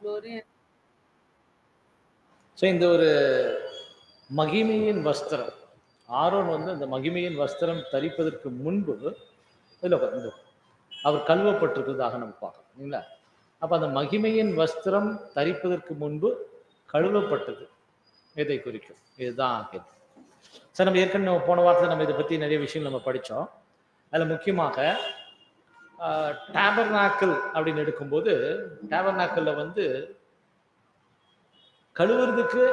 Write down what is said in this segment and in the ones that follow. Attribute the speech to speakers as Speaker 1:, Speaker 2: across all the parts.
Speaker 1: Glory and
Speaker 2: so இந்த ஒரு மகிமையின் வஸ்திரம், ஆரோன் வந்து அந்த மகிமையின் வஸ்திரம் தரிப்பதற்கு முன்பு இதில் வந்து அவர் கழுவப்பட்டிருக்கிறதாக நம்ம பார்க்கணும் இல்லைங்களா? அப்போ அந்த மகிமையின் வஸ்திரம் தரிப்பதற்கு முன்பு கழுவப்பட்டது எதை குறிக்கும்? இதுதான் கேள்வி. சார் நம்ம ஏற்கனவே நம்ம போன வாரத்தில் நம்ம இதை பற்றி நிறைய விஷயம் நம்ம படித்தோம். அதில் முக்கியமாக டேபர்நாக்கிள் அப்படின்னு எடுக்கும்போது டேபர்நாக்கிளில் வந்து கழுவுறதுக்கு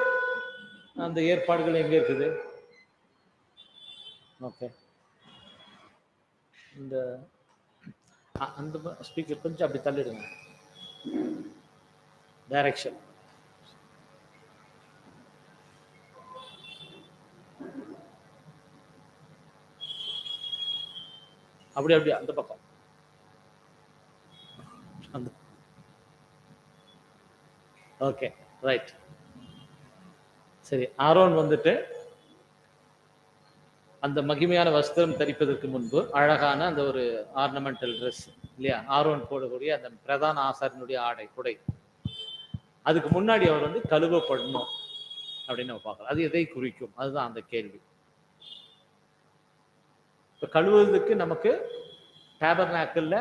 Speaker 2: அந்த ஏற்பாடுகள் எங்கே இருக்குது? ஓகே, இந்த அந்த ஸ்பீக்கர் கொஞ்சம் அப்படி தள்ளிடுங்க, டைரக்ஷன். அப்படி அப்படி அந்த பக்கம் அந்த ஓகே ரைட். சரி, ஆரோன் வந்துட்டு அந்த மகிமையான வஸ்திரம் தரிப்பதற்கு முன்பு அழகான அந்த ஒரு ஆர்னமெண்டல் ட்ரெஸ் இல்லையா, ஆரோன் போடக்கூடிய அந்த பிரதான ஆசாரியனுடைய ஆடை உடை, அதுக்கு முன்னாடி அவர் வந்து கழுவப்படணும் அப்படின்னு நம்ம பார்க்கலாம். அது எதை குறிக்கும்? அதுதான் அந்த கேள்வி. இப்போ கழுவுறதுக்கு நமக்கு டேபர்நாக்கிள்ல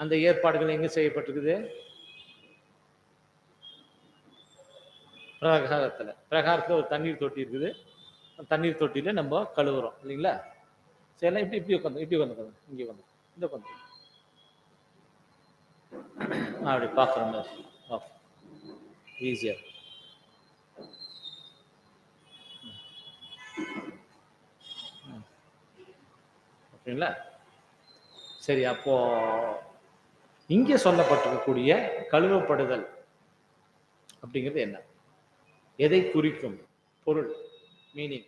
Speaker 2: அந்த ஏற்பாடுகள் எங்க செய்யப்பட்டிருக்குது? பிரகாரத்துல ஒரு தண்ணீர் தொட்டி இருக்குது. தண்ணீர் தொட்டியில நம்ம கழுவுறோம் இல்லைங்களா? சரி, எல்லாம் இப்படி இப்படி உட்காந்து இங்கே வந்து இந்த உட்காந்து அப்படி பார்க்குற மாதிரி ஈஸியா ஓகேங்களா? சரி, அப்போ இங்கே சொல்லப்பட்டிருக்கக்கூடிய கழுவப்படுதல் அப்படிங்கிறது என்ன? எதை குறிக்கும்? பொருள், மீனிங்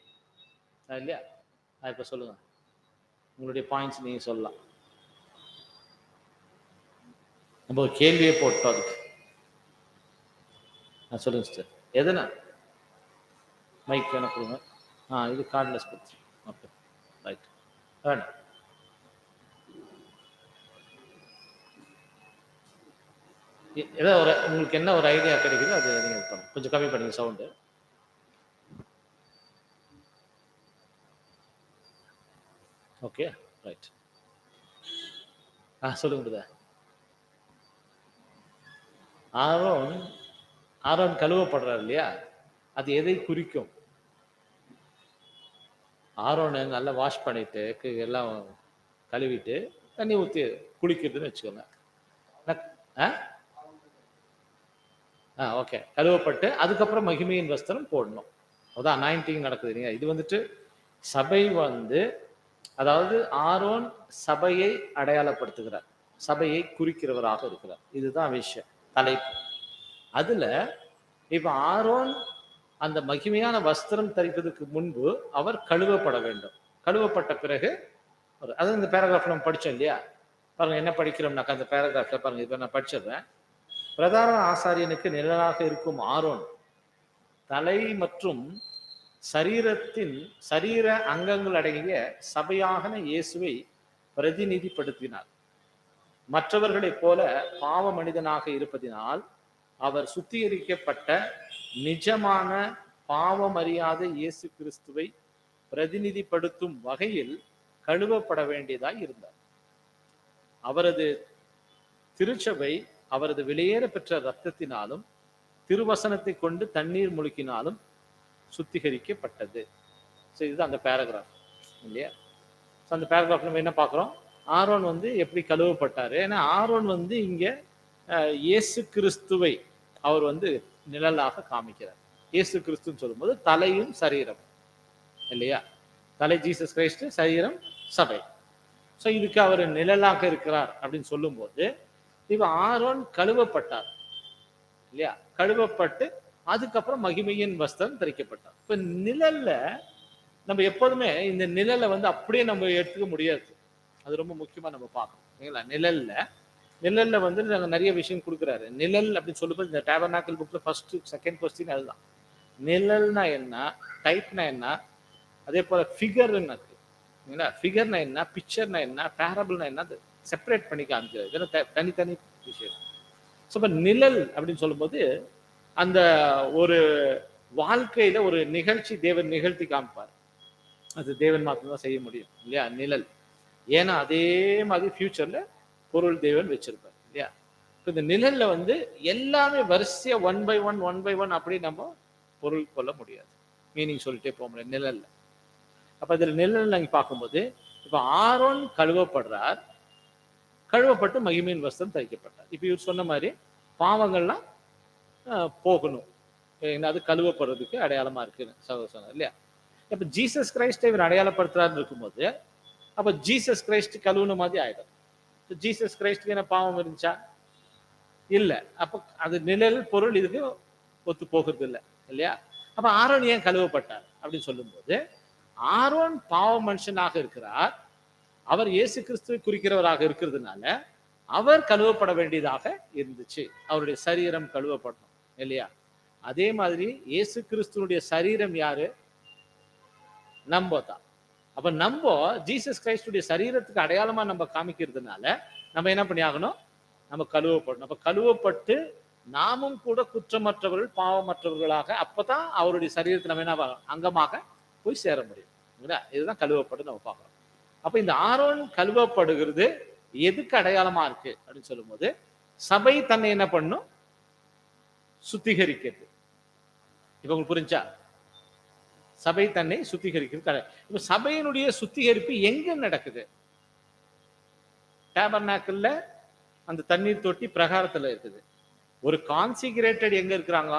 Speaker 2: இல்லையா? இப்போ சொல்லுங்க, உங்களுடைய பாயிண்ட்ஸ் நீங்க சொல்லலாம். நம்ம ஒரு கேள்வியை போட்டோம் அதுக்கு. சொல்லுங்க சார், எதனா மைக் வேணா கொடுங்க. இது கார்ட்லெஸ் கொடுத்து. ஓகே ரைட், வேணாம். ஏதோ ஒரு உங்களுக்கு என்ன ஒரு ஐடியா கிடைக்குதோ அது நீங்கள் பண்ணணும். கொஞ்சம் கம்மி பண்ணுங்க சவுண்டு. Okay right. சொல்லுங்க. ஆரோன் கழுவப்படுறார் இல்லையா, அது எதை குறிக்கும்? ஆரோனை நல்லா வாஷ் பண்ணிட்டு எல்லாம் கழுவிட்டு தண்ணி ஊற்றி குளிக்கிறதுன்னு வச்சுக்கோங்க. ஓகே, கழுவப்பட்டு அதுக்கப்புறம் மகிமையின் வஸ்திரம் போடணும். அதான் அனாயிண்டிங் நடக்குது இல்லையா? இது வந்துட்டு சபை வந்து, அதாவது ஆரோன் சபையை அடையாளப்படுத்துகிறார், சபையை குறிக்கிறவராக இருக்கிறார். இதுதான் விஷயம், தலைப்பு. அதுல இப்ப ஆரோன் அந்த மகிமையான வஸ்திரம் தரிப்பதற்கு முன்பு அவர் கழுவப்பட வேண்டும். கழுவப்பட்ட பிறகு அதாவது இந்த பேராகிராஃப் நம்ம படிச்சோம் இல்லையா? பாருங்க என்ன படிக்கிறோம்னாக்கா, அந்த பேராகிராஃப்ல பாருங்க, இப்ப நான் படிச்சிடுறேன். பிரதான ஆசாரியனுக்கு நிழலாக இருக்கும் ஆரோன் தலை மற்றும் சரீரத்தின் சரீர அங்கங்கள் அடங்கிய சபையான இயேசுவை பிரதிநிதிப்படுத்தினார். மற்றவர்களைப் போல பாவ மனிதனாக இருப்பதினால் அவர் சுத்திகரிக்கப்பட்ட நிஜமான பாவமறியாத இயேசு கிறிஸ்துவை பிரதிநிதிப்படுத்தும் வகையில் கழுவப்பட வேண்டியதாய் இருந்தார். அவரது திருச்சபை அவரது வெளியேற பெற்ற இரத்தத்தினாலும் திருவசனத்தை கொண்டு தண்ணீர் முழுக்கினாலும் சுத்திகரிக்கப்பட்டது. இதுதான் அந்த பேராகிராஃப் இல்லையா? அந்த பேராகிராஃப் நம்ம என்ன பார்க்குறோம்? ஆரோன் வந்து எப்படி கழுவப்பட்டாரு. ஏன்னா ஆரோன் வந்து இங்க இயேசு கிறிஸ்துவை அவர் வந்து நிழலாக காமிக்கிறார். இயேசு கிறிஸ்துன்னு சொல்லும்போது தலையும் சரீரம் இல்லையா? தலை ஜீசஸ் கிரைஸ்ட், சரீரம் சபை. ஸோ இதுக்கு அவர் நிழலாக இருக்கிறார் அப்படின்னு சொல்லும்போது இப்ப ஆரோன் கழுவப்பட்டார் இல்லையா? கழுவப்பட்டு அதுக்கப்புறம் மகிமையின் வஸ்திரம் தரிக்கப்பட்டார். இப்ப நிழல்ல நம்ம எப்போதுமே இந்த நிழலை வந்து அப்படியே நம்ம எடுத்துக்க முடியாது. அது ரொம்ப முக்கியமா நம்ம பார்க்கணும் இல்லைங்களா? நிழல்ல வந்து நாங்க நிறைய விஷயம் கொடுக்குறாரு. நிழல் அப்படின்னு சொல்லும்போது இந்த டேபர்நாக்கிள் புக்ல ஃபர்ஸ்ட் செகண்ட் கொஸ்டின் அதுதான். நிழல்னா என்ன, டைப்னா என்ன, அதே போல ஃபிகர்னா இல்லைங்களா? ஃபிகர்னா என்ன, பிக்சர்னா என்ன, பேரபிள்னா என்ன, செப்பரேட் பண்ணி காமிக்கிறது. இதெல்லாம் தனித்தனி விஷயம். இப்ப நிழல் அப்படின்னு சொல்லும்போது அந்த ஒரு வாழ்க்கையில ஒரு நிகழ்ச்சி தேவன் நிகழ்த்தி காமிப்பார். அது தேவன் மாத்திரம் செய்ய முடியும் இல்லையா? நிழல். ஏன்னா அதே மாதிரி ஃபியூச்சர்ல பொருள் தேவன் வச்சிருப்பார் இல்லையா? இந்த நிழல்ல எல்லாமே வரிசையா ஒன் பை ஒன் அப்படி நம்ம பொருள் கொள்ள முடியாது. மீனிங் சொல்லிட்டே போக முடியாது நிழல்ல. அப்ப இதுல நிழல் நீங்க பார்க்கும்போது இப்ப ஆரோன் கழுவப்படுறார், கழுவப்பட்டு மகிமையின் வஸ்திரம் தைக்கப்பட்டார். இப்ப இவர் சொன்ன மாதிரி பாவங்கள்லாம் போகணும், அது கழுவப்படுறதுக்கு அடையாளமா இருக்குன்னு சொன்னார் இல்லையா? இப்ப ஜீசஸ் கிரைஸ்டை இவர் அடையாளப்படுத்துறாருன்னு இருக்கும்போது அப்ப ஜீசஸ் கிரைஸ்ட் கழுவுன மாதிரி ஆயிடும். ஜீசஸ் கிரைஸ்டுக்கு என்ன பாவம் இருந்துச்சா? இல்ல. அப்ப அது நிழல் பொருள் இதுக்கு ஒத்து போகிறது இல்லை இல்லையா? அப்ப ஆரோன் ஏன் கழுவப்பட்டார் அப்படின்னு சொல்லும்போது ஆரோன் பாவ மனுஷனாக இருக்கிறார், அவர் இயேசு கிறிஸ்துவை குறிக்கிறவராக இருக்கிறதுனால அவர் கழுவப்பட வேண்டியதாக இருந்துச்சு. அவருடைய சரீரம் கழுவப்படணும் இல்லையா? அதே மாதிரி இயேசு கிறிஸ்துவனுடைய சரீரம் யாரு? நம்ம தான். அப்ப நம்ம ஜீசஸ் கிரைஸ்டுடைய சரீரத்துக்கு அடையாளமா நம்ம காமிக்கிறதுனால நம்ம என்ன பண்ணி ஆகணும்? நம்ம கழுவப்படணும். அப்ப கழுவப்பட்டு நாமும் கூட குற்றமற்றவர்கள் பாவமற்றவர்களாக அப்பதான் அவருடைய சரீரத்தை நம்ம என்ன அங்கமாக போய் சேர முடியும். இதுதான் கழுவப்பட்டு நம்ம பார்க்கறோம். அப்ப இந்த ஆரோன் கழுவப்படுகிறது எதுக்கு அடையாளமா இருக்கு அப்படின்னு சொல்லும் போது சபை தன்னை என்ன பண்ணும்? சுத்திகரிக்கிறது. இப்ப உங்களுக்கு புரிஞ்சா? சபை தன்னை சுத்திகரிக்கிறது. இப்ப சபையினுடைய சுத்திகரிப்பு எங்க நடக்குது? டேபர்நாக்கிள்ல அந்த தண்ணீர் தொட்டி பிரகாரத்துல இருக்குது. ஒரு கான்சிகிரேட்டட் எங்க இருக்கிறாங்க?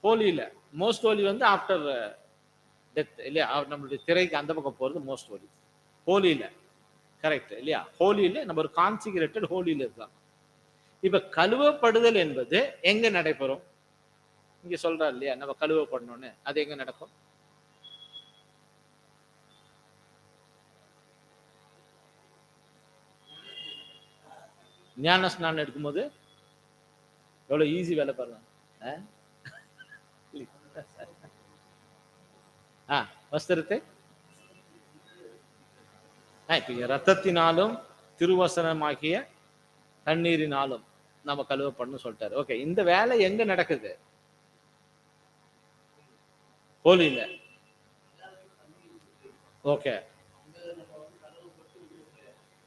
Speaker 2: ஹோலியில. மோஸ்ட் ஹோலி ஆஃப்டர் டெத் இல்லையா? நம்மளுடைய திரைக்கு அந்த பக்கம் போறது மோஸ்ட் ஹோலி. ஹோலியில கரெக்ட் இல்லையா? ஹோலியில நம்ம ஒரு கான்சிகிரேட்டட் ஹோலியில இருக்காங்க. இப்ப கழுவப்படுதல் என்பது எங்க நடைபெறும்? இங்க சொல்றாரு இல்லையா நம்ம கழுவப்படணும்னு, அது எங்க நடக்கும்? ஞான ஸ்நானம் எடுக்கும்போது எவ்வளவு ஈஸி வேலை பாருங்க. வஸ்திரத்தை ரத்தத்தினாலும் திருவசனமாகிய தண்ணீரினாலும் நம்ம கழுவப்படணும் சொல்லிட்டாரு. ஓகே, இந்த வேலை எங்க நடக்குது? ஹோலியில. ஓகே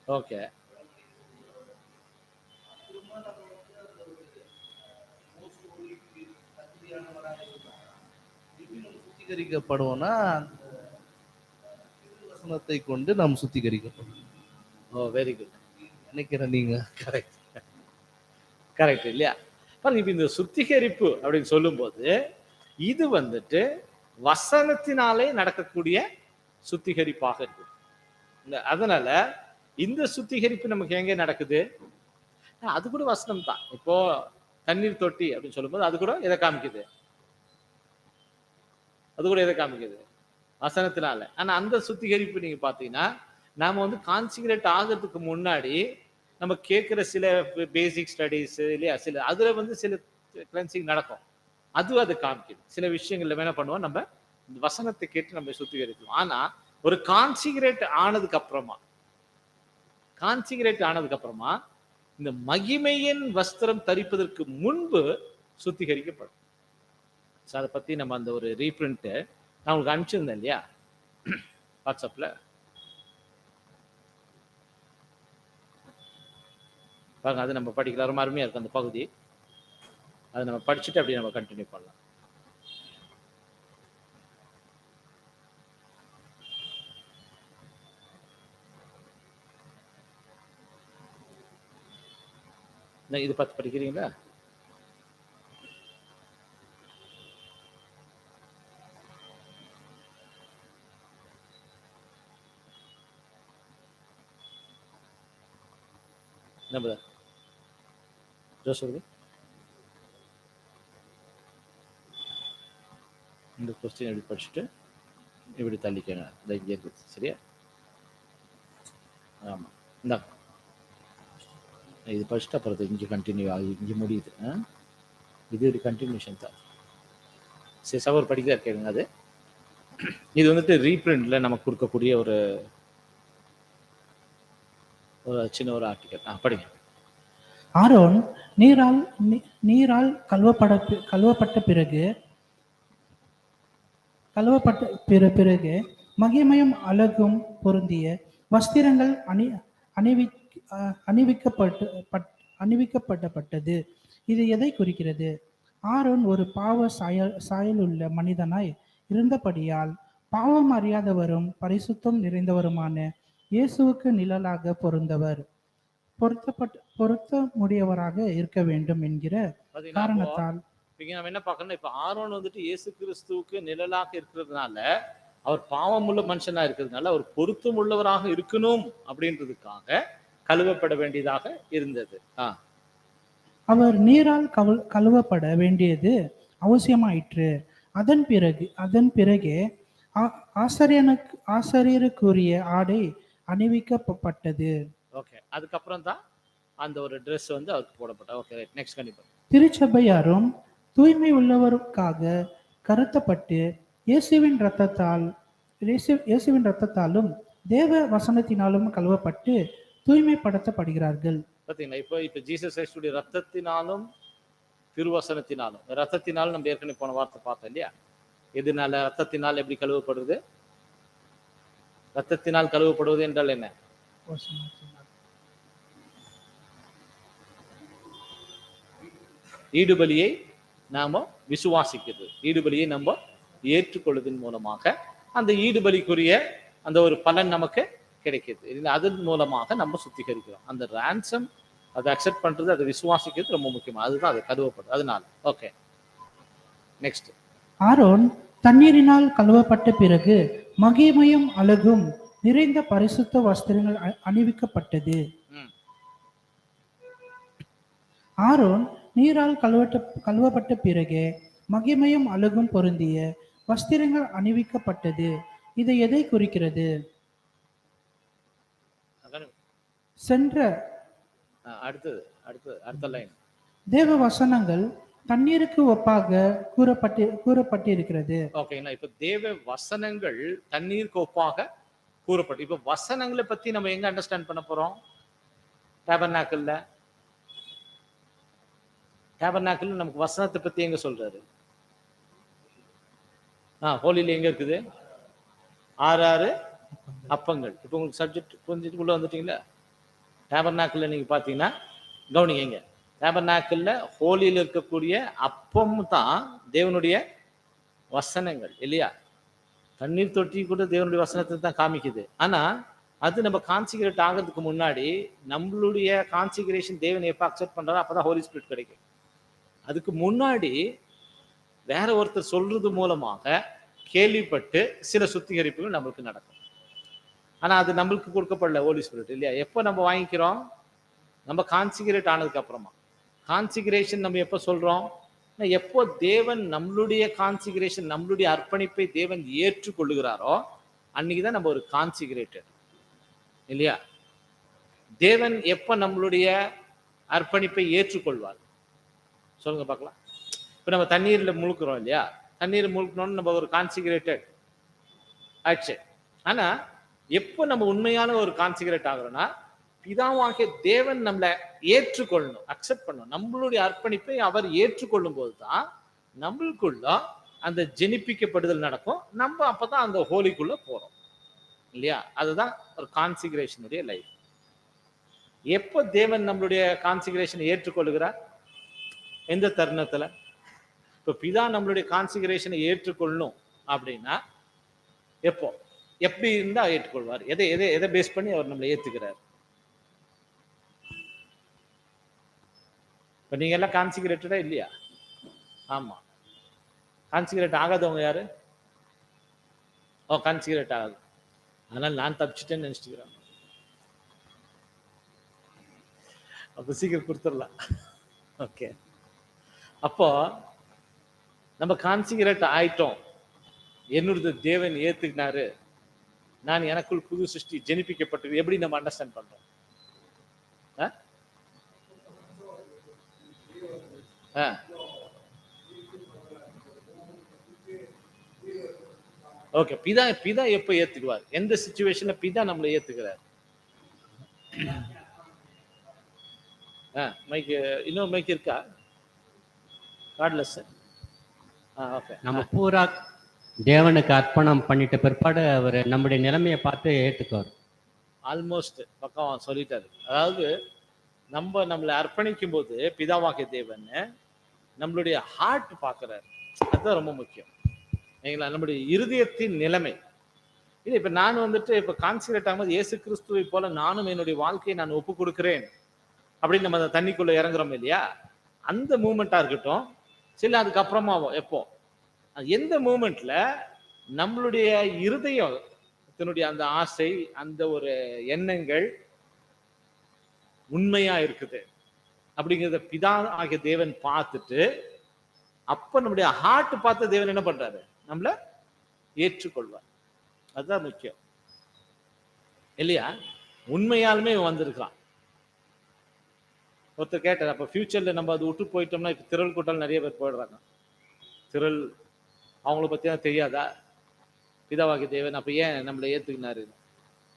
Speaker 2: ஓகே
Speaker 1: சுத்திகரிக்கப்படுவோம்னா வசனத்தை கொண்டு நாம் சுத்திகரிக்கப்படும்.
Speaker 2: ஓ வெரி குட்.
Speaker 1: நினைக்கிறேன் நீங்க
Speaker 2: கரெக்ட் கரெக்ட் இல்லையா? பாருங்க, இந்த சுத்திகரிப்பு அப்படின்னு சொல்லும் போது இது வசனத்தினாலே நடக்கக்கூடிய சுத்திகரிப்பாக இருக்கு. அதனால இந்த சுத்திகரிப்பு நமக்கு எங்க நடக்குது? அது கூட வசனம் தான். இப்போ தண்ணீர் தொட்டி அப்படின்னு சொல்லும்போது அது கூட எதை காமிக்குது? அது கூட எதை காமிக்குது? வசனத்தினால. ஆனா அந்த சுத்திகரிப்பு நீங்க பாத்தீங்கன்னா நாம கான்சிகிரேட் ஆகிறதுக்கு முன்னாடி நம்ம கேட்கிற சில பேசிக் ஸ்டடீஸ் இல்லையா, சில அதுல சில கிளென்சிங் நடக்கும். அது காமிக்குது. சில விஷயங்கள்ல என்ன பண்ணுவோம், நம்ம வசனத்தை கேட்டு நம்ம சுத்திகரிப்போம். ஆனா ஒரு கான்சிகிரேட் ஆனதுக்கு அப்புறமா இந்த மகிமையின் வஸ்திரம் தரிப்பதற்கு முன்பு சுத்திகரிக்கப்படும். அதை பத்தி நம்ம அந்த ஒரு ரீபிரிண்ட் நான் உங்களுக்கு அனுப்பிச்சிருந்தேன் இல்லையா வாட்ஸ்அப்ல. பாருங்க, அது நம்ம படிக்கலாம். ரொம்ப அருமையா இருக்கு அந்த பகுதி. அதை நம்ம படிச்சுட்டு அப்படியே நம்ம கண்டினியூ பண்ணலாம். இது பார்த்து படிக்கிறீங்களா? நம்ம சொல்லுங்க. இந்த கொஸ்டின் எப்படி படிச்சுட்டு இப்படி தள்ளிக்கங்க. இங்கே இருக்குது சரியா? ஆமாம், இந்தா இது படிச்சுட்டு அப்புறம் இங்கே கண்டினியூ ஆகி இங்கே முடியுது. இது ஒரு கண்டினியூஷன் தான். சரி, சவர் படிக்கிறா கேளுங்க. அது இது ரீபிரிண்ட்ல நமக்கு கொடுக்கக்கூடிய ஒரு சின்ன ஒரு ஆர்டிக்கல். படிங்க.
Speaker 3: ஆரோன் நீரால் கழுவப்பட்ட பிறகு பிறகு மகிமையும் அழகும் பொருந்திய வஸ்திரங்கள் அணிவி அணிவிக்கப்பட்டது. இது எதை குறிக்கிறது? ஆரோன் ஒரு பாவ சாயலுள்ள மனிதனாய் இருந்தபடியால் பாவம் அறியாதவரும் பரிசுத்தம் நிறைந்தவருமான இயேசுவுக்கு நிழலாக பொருத்த முடியவராக இருக்க வேண்டும் என்கிற காரணத்தால்
Speaker 2: நம்ம என்ன பார்க்கணும், இப்ப ஆரோன் வந்துட்டு இயேசு கிறிஸ்துவுக்கு நிழலாக இருக்கிறதுனால, அவர் பாவம் உள்ள மனுஷனா இருக்கிறதுனால அவர் பொருத்தம் உள்ளவராக இருக்கணும் அப்படின்றதுக்காக கழுவப்பட வேண்டியதாக இருந்தது.
Speaker 3: அவர் நீரால் கழுவப்பட வேண்டியது அவசியமாயிற்று. அதன் பிறகே ஆசாரியருக்குரிய ஆடை அணிவிக்கப்பட்டது.
Speaker 2: ஓகே, அதுக்கப்புறம் தான் அந்த ஒரு ட்ரெஸ் வந்து அவருக்கு போடப்பட்ட. ஓகே, நெக்ஸ்ட் கண்டிப்பா.
Speaker 3: திருச்சபையாரும் தூய்மை உள்ளவருக்காக கருத்தப்பட்டு இயேசுவின் இரத்தத்தாலும் தேவ வசனத்தினாலும் கழுவப்பட்டு தூய்மைப்படுத்தப்படுகிறார்கள்.
Speaker 2: பார்த்தீங்களா, இப்போ ஜீசஸ் கிறிஸ்துடைய ரத்தத்தினாலும் திருவசனத்தினாலும், ரத்தத்தினாலும் நம்ம ஏற்கனவே போன வார்த்தை பார்த்தோம் இல்லையா? எதனால ரத்தத்தினால் எப்படி கழுவப்படுறது? ரத்தத்தினால் கழுவப்படுவது என்றால் என்ன? ஈடுபலியை நாம விசுவாசிக்கிறது, ஈடுபலியை நம்ம ஏற்றுக்கொள்வதன் மூலமாக அந்த ஈடுபலிக்குரிய அந்த ஒரு பலன் நமக்கு கிடைக்கிது. அதன் மூலமாக நம்ம சுத்திகரிக்கிறோம். அந்த ரான்சம் அதை அக்செப்ட் பண்றது, அதை விசுவாசிக்கிறது ரொம்ப முக்கியம். அதுதான் அது கழுவப்படுது. அதனால ஓகே, நெக்ஸ்ட்.
Speaker 3: ஆரோன் தண்ணீரினால் கழுவப்பட்ட பிறகு மகிமையும் அழகும் நிறைந்த பரிசுத்த வஸ்திரங்கள் அணிவிக்கப்பட்டது. ஆரோன் நீரால் கழுவப்பட்ட பிறகு மகிமையும் அழகும் பொருந்திய வஸ்திரங்கள் அணிவிக்கப்பட்டது. இது எதை குறிக்கிறது? சென்ற அடுத்த லைன். தேவ வசனங்கள் தண்ணீருக்கு ஒப்பாக கூறப்பட்டிருக்கிறது.
Speaker 2: ஓகேங்களா, இப்ப தேவ வசனங்கள் தண்ணீருக்கு ஒப்பாக கூறப்பட்டு, இப்ப வசனங்களை பத்தி நம்ம எங்க அண்டர்ஸ்டாண்ட் பண்ண போறோம்? டேபர்நாக்கிள்ல நமக்கு வசனத்தை பத்தி எங்க சொல்றாரு? ஹோலில எங்க இருக்குது? 6 அப்பங்கள். இப்ப உங்களுக்கு சப்ஜெக்ட் புரிஞ்சுட்டு உள்ள வந்துட்டீங்களா? டேபர்நாக்கிள்ல நீங்க பாத்தீங்கன்னா கவனிங்க, டேபர்நாக்கிள்ல ஹோலியில் இருக்கக்கூடிய அப்பம் தான் தேவனுடைய வசனங்கள் இல்லையா? தண்ணீர் தொட்டி கூட தேவனுடைய வசனத்தை தான் காமிக்குது. ஆனா அது நம்ம கான்சிகரேட் ஆகிறதுக்கு முன்னாடி நம்மளுடைய கான்சிகரேஷன் தேவனை எப்ப அக்செப்ட் பண்றாரோ அப்பதான் ஹோலி ஸ்பிரிட் கிடைக்கும். அதுக்கு முன்னாடி வேற ஒருத்தர் சொல்றது மூலமாக கேள்விப்பட்டு சில சுத்திகரிப்புகள் நம்மளுக்கு நடக்கும். ஆனா அது நம்மளுக்கு கொடுக்கப்படல ஹோலி ஸ்பிரிட் இல்லையா? எப்போ நம்ம வாங்கிக்கிறோம்? நம்ம கான்சிகரேட் ஆனதுக்கு அப்புறமா. கான்சிகரேஷன் நம்ம எப்போ சொல்றோம்? எப்போ தேவன் நம்மளுடைய கான்சிகரேஷன், நம்மளுடைய அர்ப்பணிப்பை தேவன் ஏற்றுக்கொள்ளுகிறாரோ அன்னைக்குதான் நம்ம ஒரு கான்சிகரேட்டட் இல்லையா? தேவன் எப்போ நம்மளுடைய அர்ப்பணிப்பை ஏற்றுக்கொள்வார் சொல்லுங்க பார்க்கலாம். இப்ப நம்ம தண்ணீர்ல முழுக்கிறோம் இல்லையா? தண்ணீர் முழுக்கணும்னு நம்ம ஒரு கான்சிகரேட்டட் ஆச்சு. ஆனா எப்போ நம்ம உண்மையான ஒரு கான்சிகரேட் ஆகிறோம்னா, பிதாவாகிய தேவன் நம்மளை ஏற்றுக்கொள்ளணும், அக்செப்ட் பண்ணணும். நம்மளுடைய அர்ப்பணிப்பை அவர் ஏற்றுக்கொள்ளும் போதுதான் நம்மளுக்குள்ள அந்த ஜெனிப்பிக்கப்படுதல் நடக்கும். நம்ம அப்பதான் அந்த ஹோலிக்குள்ள போறோம் இல்லையா? அதுதான் ஒரு கான்சிகரேஷனுடைய லைஃப். எப்போ தேவன் நம்மளுடைய கான்சிகரேஷனை ஏற்றுக்கொள்ளுகிறார்? எந்த தருணத்துல? இப்ப பிதா நம்மளுடைய கான்சிகரேஷனை ஏற்றுக்கொள்ளணும் அப்படின்னா எப்போ, எப்படி இருந்தா ஏற்றுக்கொள்வார்? எதை பேஸ் பண்ணி அவர் நம்மளை ஏத்துக்கிறார்? இப்ப நீங்க எல்லாம் கான்சிகரேட்டடா இல்லையா? ஆமா. கான்சிகரேட் ஆகாதவங்க யாரு? கான்சிகரேட் ஆகாது. அதனால நான் தப்பிச்சுட்டேன்னு நினைச்சுக்கிறேன். அப்ப சீக்கிரம் கொடுத்துடலாம். ஓகே, அப்போ நம்ம கான்சிகரேட் ஆயிட்டோம், என்னோட தேவன் ஏத்துக்கினாரு, நான் எனக்குள் புது சிருஷ்டி ஜெனிப்பிக்கப்பட்டது. எப்படி நம்ம அண்டர்ஸ்டாண்ட் பண்றோம்? ஓகே, பிதா எப்ப ஏத்துக்குவார்? எந்த சிச்சுவேஷன்ல பிதா நம்மளை ஏத்துக்கிறார்? மைக்கு இன்னொரு மைக் இருக்கா? கார்ட்லெஸ். ஓகே.
Speaker 4: நம்ம பூரா தேவனுக்கு அர்ப்பணம் பண்ணிட்ட பிற்பாடு அவர் நம்முடைய நிலைமையை பார்த்து ஏற்றுக்குவார்.
Speaker 2: ஆல்மோஸ்ட் பக்கம் சொல்லிட்டாரு. அதாவது நம்மளை அர்ப்பணிக்கும் போது பிதாவாகிய தேவன் நம்மளுடைய ஹார்ட் பார்க்குறாரு. அதுதான் ரொம்ப முக்கியம். சரிங்களா? நம்முடைய இருதயத்தின் நிலைமை இல்லை. இப்போ நான் வந்துட்டு இப்போ கான்சிகரேட் ஆகும்போது இயேசு கிறிஸ்துவை போல நானும் என்னுடைய வாழ்க்கையை நான் ஒப்பு கொடுக்குறேன் அப்படின்னு நம்ம அந்த தண்ணிக்குள்ள இறங்குறோம் இல்லையா? அந்த மூமெண்ட்டாக இருக்கட்டும், சரி அதுக்கப்புறமாவும் எப்போ எந்த மூமெண்ட்ல நம்மளுடைய இருதயத்தினுடைய அந்த ஆசை, அந்த ஒரு எண்ணங்கள் உண்மையா இருக்குது அப்படிங்கிறத பிதா ஆகிய தேவன் பார்த்துட்டு, அப்ப நம்முடைய ஹார்ட் பார்த்து தேவன் என்ன பண்றாரு? நம்மள ஏற்றுக்கொள்வார். அதுதான் முக்கியம் இல்லையா? உண்மையாலுமே வந்திருக்கிறான். ஒருத்தர் கேட்டார், அப்ப ஃபியூச்சர்ல நம்ம அது விட்டு போயிட்டோம்னா, இப்ப திரள் கூட்டம் நிறைய பேர் போயிடுறாங்க. திரள் அவங்கள பத்தி தெரியாதா? பிதாவாகிய தேவன் அப்ப ஏன் நம்மளை ஏத்துக்கினாரு?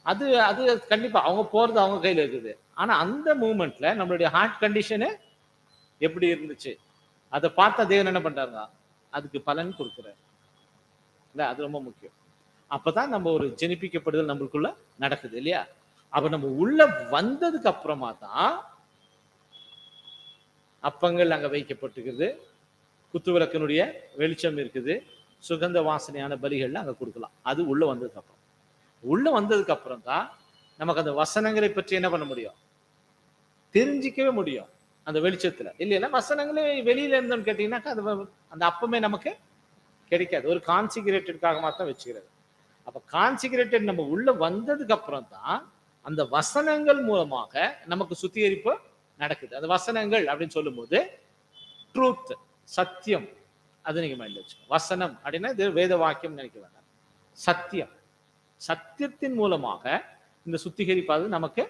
Speaker 2: அது அது கண்டிப்பா அவங்க போறது அவங்க கையில இருக்குது. ஆனா அந்த மூமெண்ட்ல நம்மளுடைய ஹார்ட் கண்டிஷனு எப்படி இருந்துச்சு அதை பார்த்தா தேவன் என்ன பண்றாங்க? அதுக்கு பலன் கொடுக்குறாரு. இல்ல, அது ரொம்ப முக்கியம். அப்பதான் நம்ம ஒரு ஜெனிப்பிக்கப்படுதல் நம்மளுக்குள்ள நடக்குது இல்லையா? அப்ப நம்ம உள்ள வந்ததுக்கு அப்புறமா தான் அப்பங்கள் அங்க வைக்கப்பட்டிருக்குது, குத்துவிளக்கினுடைய வெளிச்சம் இருக்குது, சுகந்த வாசனையான பலிகள்ல அங்க கொடுக்கலாம். அது உள்ள வந்ததுக்கு அப்புறம். உள்ள வந்ததுக்கு அப்புறம் தான் நமக்கு அந்த வசனங்களை பற்றி என்ன பண்ண முடியும்? தெரிஞ்சிக்கவே முடியும் அந்த வெளிச்சத்துல. இல்லைன்னா வசனங்களே வெளியில இருந்தோம்னு கேட்டீங்கன்னாக்கா அது அந்த அப்பமே நமக்கு கிடைக்காது. ஒரு கான்சிகரேட்டடுக்காக மாத்திரம் வச்சுக்கிறது. அப்ப கான்சிகரேட்டட் நம்ம உள்ள வந்ததுக்கு அப்புறம் தான் அந்த வசனங்கள் மூலமாக நமக்கு சுத்திகரிப்பு நடக்குது. அந்த வசனங்கள் அப்படின்னு சொல்லும் போது ட்ரூத், சத்தியம், அது நீங்க மைண்ட்ல வச்சுக்கோங்க. வசனம் அப்படின்னா இது வேத வாக்கியம் நினைக்க வேண்டாம். சத்தியம், சத்தியத்தின் மூலமாக இந்த சுத்திகரிப்பாது நமக்கு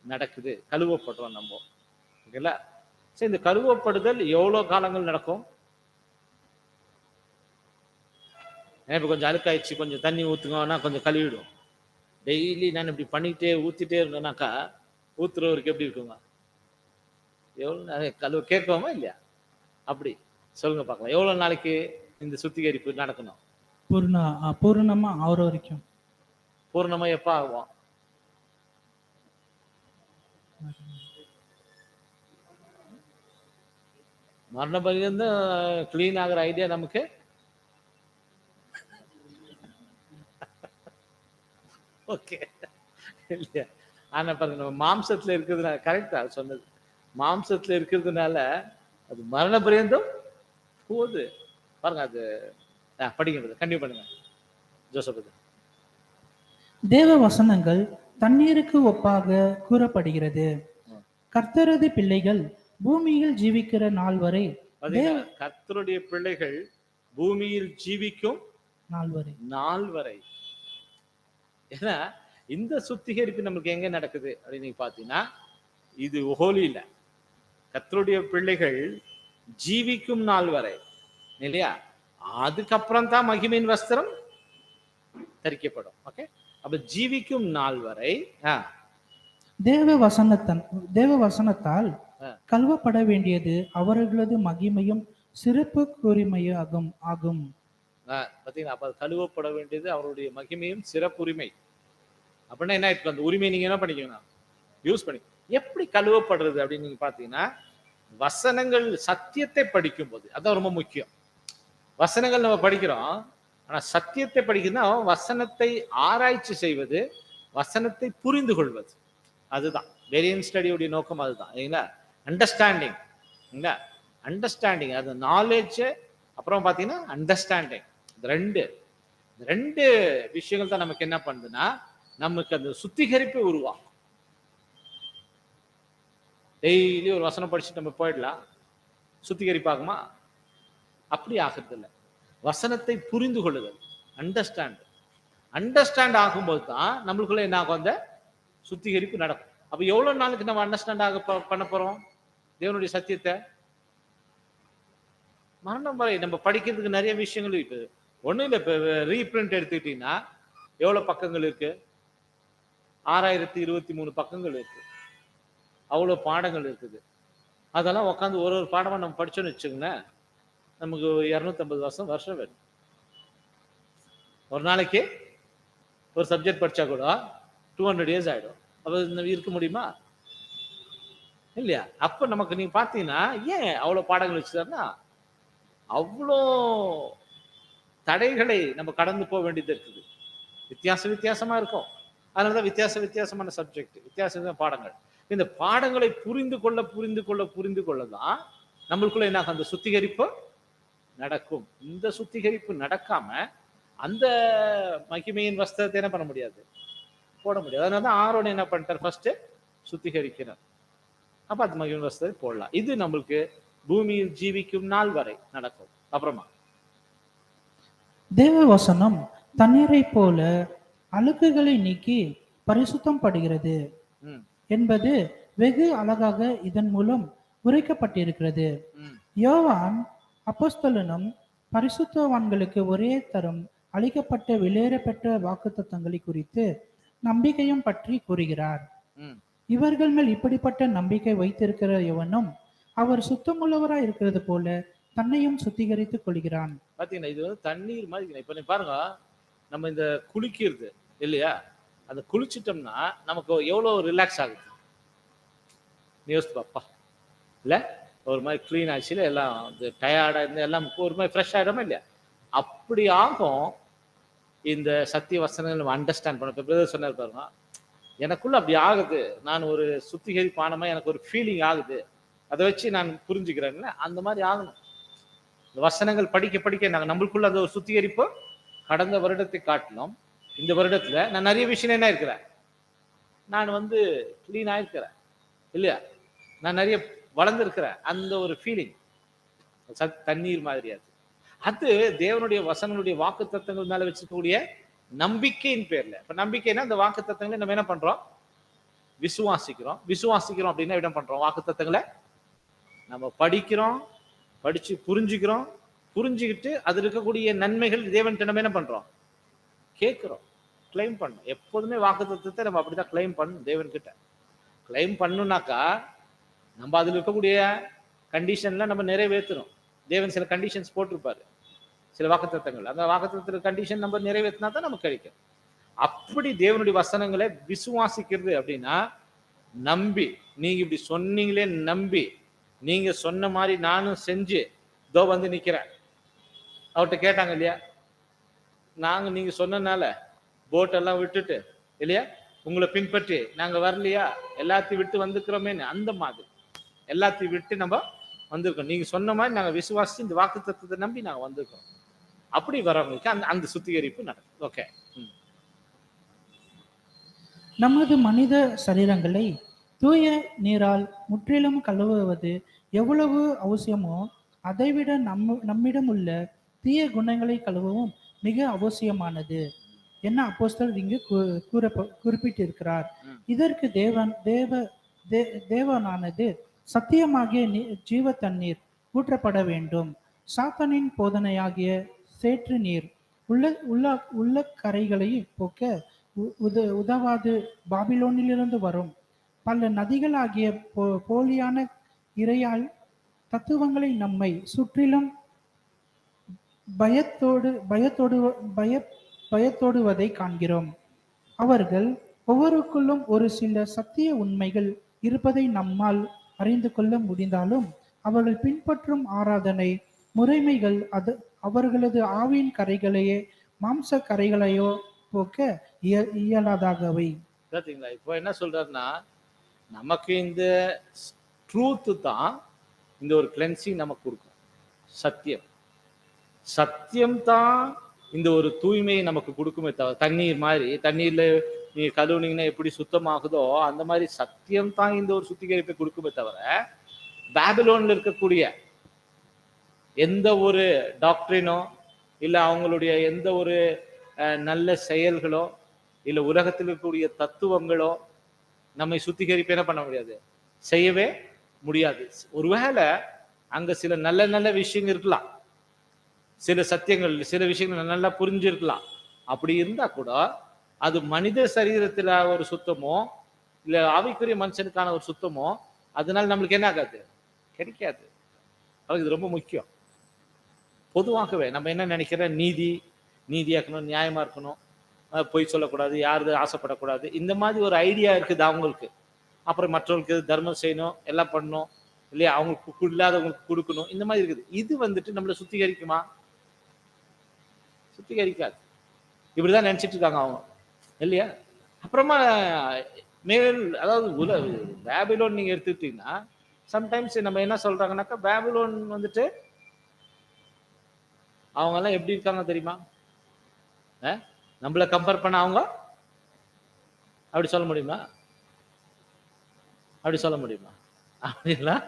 Speaker 2: நடக்குது. கழுவப்படுறோம் நம்ம. ஓகேங்களா? சரி, இந்த கழுவப்படுதல் எவ்வளவு காலங்கள் நடக்கும்? இப்போ கொஞ்சம் அழுக்காயிடுச்சு, கொஞ்சம் தண்ணி ஊற்றுங்கன்னா கொஞ்சம் கழுவிடும். டெய்லி நான் இப்படி பண்ணிக்கிட்டே ஊற்றிட்டே இருந்தேனாக்கா ஊத்துறவருக்கு எப்படி இருக்குங்க? எவ்வளோ கழுவ கேட்கவோமா இல்லையா? அப்படி சொல்லுங்க பார்க்கலாம். எவ்வளோ நாளைக்கு இந்த சுத்திகரிப்பு நடக்கணும்?
Speaker 3: பூர்ணமா ஆகுற வரைக்கும்.
Speaker 2: பூர்ணமா எப்போ ஆகும்? மரண பரியந்தம் கிளீன் ஆகிற ஐடியா நமக்கு ஓகே இல்லையா? ஆனா பாருங்க, நம்ம மாம்சத்துல இருக்கிறதுனால, கரெக்டா சொன்னது, மாம்சத்துல இருக்கிறதுனால அது மரண பரியந்தம் போகுது பாருங்க. அது படிக்கிறது கண்டிப்பா பண்ணுங்க ஜோசப்.
Speaker 3: தேவ வசனங்கள் தண்ணீருக்கு ஒப்பாக கூறப்படுகிறது. கர்த்தரது பிள்ளைகள் பூமியில் ஜீவிக்கிற நாள் வரை,
Speaker 2: கர்த்தருடைய பிள்ளைகள் பூமியில் ஜீவிக்கும் நாள் வரை. ஏன்னா இந்த சுத்திகரிப்பு நமக்கு எங்க நடக்குது அப்படின்னு நீங்க பாத்தீங்கன்னா, இது ஹோலியில கர்த்தருடைய பிள்ளைகள் ஜீவிக்கும் நாள் வரை இல்லையா? அதுக்கப்புறம் தான் மகிமையின் வஸ்திரம் தரிக்கப்படும். ஓகே, அப்ப ஜீவிக்கும் நாள் வரை
Speaker 3: தேவ வசனத்தால் கழுவப்பட வேண்டியது அவர்களது மகிமையும் சிறப்பு உரிமையாகும் ஆகும்.
Speaker 2: பாத்தீங்கன்னா, அப்ப கழுவப்பட வேண்டியது அவருடைய மகிமையும் சிறப்புரிமை. அப்படின்னா என்ன இருக்கு? அந்த உரிமை நீங்க என்ன பண்ணிக்கணும்? யூஸ் பண்ணி. எப்படி கழுவப்படுறது அப்படின்னு நீங்க பாத்தீங்கன்னா, வசனங்கள் சத்தியத்தை படிக்கும் போது, அதான் ரொம்ப முக்கியம். வசனங்கள் நம்ம படிக்கிறோம், ஆனா சத்தியத்தை படிக்கிறதுனா வசனத்தை ஆராய்ச்சி செய்வது, வசனத்தை புரிந்து கொள்வது. அதுதான் வேரியன் ஸ்டடியுடைய நோக்கம். அதுதான் இல்லைங்களா? அண்டர்ஸ்டாண்டிங் இல்லைங்களா? அண்டர்ஸ்டாண்டிங், அது நாலேஜ், அப்புறம் பாத்தீங்கன்னா அண்டர்ஸ்டாண்டிங். ரெண்டு விஷயங்கள் தான் நமக்கு என்ன பண்ணுதுன்னா, நமக்கு அந்த சுத்திகரிப்பு உருவாகும். டெய்லி ஒரு வசனம் படிச்சுட்டு நம்ம போயிடலாம், சுத்திகரிப்பாகுமா? அப்படி ஆகிறது இல்லை. வசனத்தை புரிந்து கொள்ளுதல், அண்டர்ஸ்டாண்ட் ஆகும்போது தான் நம்மளுக்குள்ள என்ன ஆகும்? அந்த சுத்திகரிப்பு நடக்கும். அப்ப எவ்வளவு நாளுக்கு நம்ம அண்டர்ஸ்டாண்ட் பண்ண போறோம் தேவனுடைய சத்தியத்தை? மரணம் வரை. நம்ம படிக்கிறதுக்கு நிறைய விஷயங்கள் இருக்கு. ஒண்ணும் இல்லை, இப்ப ரீபிரிண்ட் எடுத்துக்கிட்டீங்கன்னா எவ்வளவு பக்கங்கள் இருக்கு? 6023 பக்கங்கள் இருக்கு. அவ்வளவு பாடங்கள் இருக்குது. அதெல்லாம் உட்காந்து ஒரு ஒரு பாடமா நம்ம படிச்சோன்னு வச்சுங்களேன், நமக்கு 250 வருஷம் வேணும். ஒரு நாளைக்கு ஒரு சப்ஜெக்ட் படிச்சா கூட 200 இயர்ஸ் ஆயிடும். அப்ப இருக்க முடியுமா? இல்லையா? அப்ப நமக்கு நீங்க பாத்தீங்கன்னா ஏன் அவ்வளவு பாடங்கள் வச்சுட்டாருன்னா, அவ்வளோ தடைகளை நம்ம கடந்து போக வேண்டியது இருக்குது. வித்தியாசமா இருக்கும். அதனாலதான் வித்தியாசமான சப்ஜெக்ட், வித்தியாசமான பாடங்கள். இந்த பாடங்களை புரிந்து கொள்ள தான் நம்மளுக்குள்ள என்ன அந்த சுத்திகரிப்பு நடக்கும். இந்த சுத்திகரிப்பு நடக்காம அந்த மகிமையின் வஸ்திரத்தை என்ன பண்ண முடியாது, போட முடியாது. அதனாலதான் ஆரோன் என்ன பண்ணிட்டார், ஃபர்ஸ்ட் சுத்திகரிக்கிறார். அப்ப அது மகிமையின் வஸ்திரத்தை போடலாம். இது நம்மளுக்கு பூமியில் ஜீவிக்கும் நாள் வரை நடக்கும். அப்புறமா
Speaker 3: தேவ வசனம் தண்ணீரை போல அழுக்குகளை நீக்கி பரிசுத்தம் படுகிறது
Speaker 2: ம்,
Speaker 3: என்பது வெகு அழகாக இதன் மூலம் உரைக்கப்பட்டிருக்கிறது.
Speaker 2: ம்,
Speaker 3: யோவான் அப்போஸ்தலனும் பரிசுத்தவான்களுக்கு ஒரே தரம் அளிக்கப்பட்ட வெளியேற பெற்ற வாக்குத்தத்தங்களை குறித்து நம்பிக்கையும் பற்றி கூறுகிறார்.
Speaker 2: ம்.
Speaker 3: இவர்கள் மேல் இப்படிப்பட்ட நம்பிக்கை வைத்திருக்கிற எவனும் அவர் சுத்தமுள்ளவராய் இருக்கிறது போல தன்னையும் சுத்திகரித்துக் கொள்கிறான்.
Speaker 2: பாத்தீங்கன்னா இது வந்து தண்ணீர் மாதிரி இருக்கு. இப்ப நீ பாருங்க, நம்ம இந்த குளிக்கிறது இல்லையா, அந்த குளிச்சிட்டோம்னா நமக்கு எவ்வளவு ரிலாக்ஸ் ஆகுது. நீ யோசிச்சு பாப்பா, இல்ல ஒரு மாதிரி கிளீன் ஆச்சுல, எல்லாம் டயர்டா இருந்து எல்லாம் ஒரு மாதிரி ஃப்ரெஷ் ஆயிடுமா இல்லையா? அப்படி ஆகும் இந்த சத்திய வசனங்கள் நம்ம அண்டர்ஸ்டாண்ட் பண்ண. இப்ப பிரதர் சொன்னார் பாருங்க, எனக்குள்ள அப்படி ஆகுது, நான் ஒரு சுத்திகரிப்பானமா எனக்கு ஒரு ஃபீலிங் ஆகுது, அதை வச்சு நான் புரிஞ்சுக்கிறேன்ல, அந்த மாதிரி ஆகணும். இந்த வசனங்கள் படிக்க நாங்கள் நம்மளுக்குள்ள அந்த ஒரு சுத்திகரிப்பு கடந்த வருடத்தை காட்டிலும் இந்த வருடத்துல நான் நிறைய விஷயம் என்ன இருக்கிறேன், நான் வந்து கிளீன் ஆயிருக்கிறேன் இல்லையா, நான் நிறைய வளர்ந்துருக்கிறேன். அந்த ஒரு ஃபீலிங் தண்ணீர் மாதிரி அது தேவனுடைய வசனங்களுடைய வாக்கு தத்தங்கள் மேல வச்சிருக்கக்கூடிய நம்பிக்கையின் பேர்ல. இப்ப நம்பிக்கைன்னா அந்த வாக்கு தத்தங்களை நம்ம என்ன பண்றோம், விசுவாசிக்கிறோம் அப்படின்னா என்ன பண்றோம், வாக்கு தத்தங்களை நம்ம படிச்சு புரிஞ்சுக்கிட்டு அது இருக்கக்கூடிய நன்மைகள் தேவன்கிட்ட நம்ம என்ன பண்றோம், கேட்கிறோம், கிளைம் பண்ணணும். எப்போதுமே வாக்கு தத்துவத்தை நம்ம அப்படிதான் கிளைம் பண்ணணும். தேவன் கிட்ட கிளைம் பண்ணணும்னாக்கா நம்ம அதுல இருக்கக்கூடிய கண்டிஷன்ல நம்ம நிறைவேற்றணும். தேவன் சில கண்டிஷன்ஸ் போட்டிருப்பாரு, சில வாக்குத்தத்தங்கள். அந்த வாக்குத்தத்த கண்டிஷன் நம்ம நிறைவேற்றினா தான் நமக்கு கிடைக்கும். அப்படி தேவனுடைய வசனங்களை விசுவாசிக்கிறது அப்படின்னா நம்பி, நீங்க இப்படி சொன்னீங்களே நம்பி, நீங்க சொன்ன மாதிரி நானும் செஞ்சு இதோ வந்து நிக்கிறேன். அவர்கிட்ட கேட்டாங்க இல்லையா, நாங்க நீங்க சொன்னனால போட்டெல்லாம் விட்டுட்டு இல்லையா, உங்களை பின்பற்றி நாங்க வரலையா, எல்லாத்தையும் விட்டு வந்துக்கிறோமேன்னு, அந்த மாதிரி எல்லாத்தையும் விட்டு நம்ம வந்திருக்கோம். நீங்க சொன்ன மாதிரி நாங்க விசுவாசிச்சு இந்த வாக்கு தத்துவத்தை நம்பி நாங்க வந்திருக்கோம். அப்படி வரவங்களுக்கு அந்த அந்த சுத்திகரிப்பு நடக்கும். ஓகே.
Speaker 3: நமது மனித சரீரங்களை தூய நீரால் முற்றிலும் கழுவுவது எவ்வளவு அவசியமோ அதைவிட நம்மிடம் உள்ள தீய குணங்களை கழுவவும் மிக அவசியமானது என்ன அப்போஸ்தலர் இங்கு குறிப்பிட்டிருக்கிறார். இதற்கு தேவனானது சத்தியமாகிய ஜீவ தண்ணீர் ஊற்றப்பட வேண்டும். சாத்தானின் போதனையாகிய சேற்று நீர் உள்ள கரைகளை போக்க உதவாது. பாபிலோனிலிருந்து வரும் பல நதிகளாகிய போலியான இறையால் தத்துவங்களை நம்மை சுற்றிலும் பயத்தோடுவதை காண்கிறோம். அவர்கள் ஒவ்வொருக்குள்ளும் ஒரு சில சத்திய உண்மைகள் இருப்பதை நம்மால் அறிந்து கொள்ள முடிந்தாலும் அவர்கள் பின்பற்றும் ஆராதனை முறைமைகள் அது அவர்களது ஆவியின் கரைகளையே மாம்ச கரைகளையோ போக்க இயலாதாகவை.
Speaker 2: பார்த்தீங்களா, இப்போ என்ன சொல்றாருன்னா, நமக்கு இந்த ட்ரூத்து தான் இந்த ஒரு கிளென்சிங் நமக்கு கொடுக்கும். சத்தியம் தான் இந்த ஒரு தூய்மையை நமக்கு கொடுக்குமே தவிர, தண்ணீர் மாதிரி, தண்ணீர்ல நீ கழுவுனீங்கன்னா எப்படி சுத்தமாகுதோ அந்த மாதிரி சத்தியம் தான் இந்த ஒரு சுத்திகரிப்பை கொடுக்குமே தவிர, பாபிலோன்ல இருக்கக்கூடிய எந்த ஒரு டாக்டரினோ இல்ல அவங்களுடைய எந்த ஒரு நல்ல செயல்களோ இல்ல உலகத்தில் இருக்கக்கூடிய தத்துவங்களோ நம்மை சுத்திகரிப்பு என்ன பண்ண முடியாது, செய்யவே முடியாது. ஒருவேளை அங்க சில நல்ல நல்ல விஷயங்கள் இருக்கலாம், சில சத்தியங்கள் சில விஷயங்கள் நல்லா புரிஞ்சிருக்கலாம். அப்படி இருந்தா கூட அது மனித சரீரத்துல ஒரு சுத்தமோ இல்ல ஆவிக்குரிய மனுஷனுக்கான ஒரு சுத்தமோ அதனால நம்மளுக்கு என்ன ஆகாது, கிடைக்காது. அவருக்கு இது ரொம்ப முக்கியம். பொதுவாகவே நம்ம என்ன நினைக்கிறோம், நீதியா இருக்கணும், நியாயமா இருக்கணும், பொய் சொல்லக்கூடாது, யாரு ஆசைப்படக்கூடாது, இந்த மாதிரி ஒரு ஐடியா இருக்குது அவங்களுக்கு. அப்புறம் மற்றவங்களுக்கு தர்மம் செய்யணும், எல்லாம் பண்ணணும் இல்லையா, அவங்களுக்கு இல்லாதவங்களுக்கு கொடுக்கணும், இந்த மாதிரி இருக்குது. இது வந்துட்டு நம்மளை சுத்திகரிக்குமா? சுத்திகரிக்காது. இப்படிதான் நினைச்சிட்டு இருக்காங்க அவங்க இல்லையா. அப்புறமா அதாவது பேபிலோன் நீங்க எடுத்துக்கிட்டீங்கன்னா, சம்டைம்ஸ் நம்ம என்ன சொல்றாங்கன்னாக்கா, பேபிலோன் வந்துட்டு அவங்க எல்லாம் எப்படி இருக்காங்க தெரியுமா? நம்மள கம்பேர் பண்ண அவங்க அப்படி சொல்ல முடியுமா? அப்படி சொல்ல முடியுமா? அப்படின்லாம்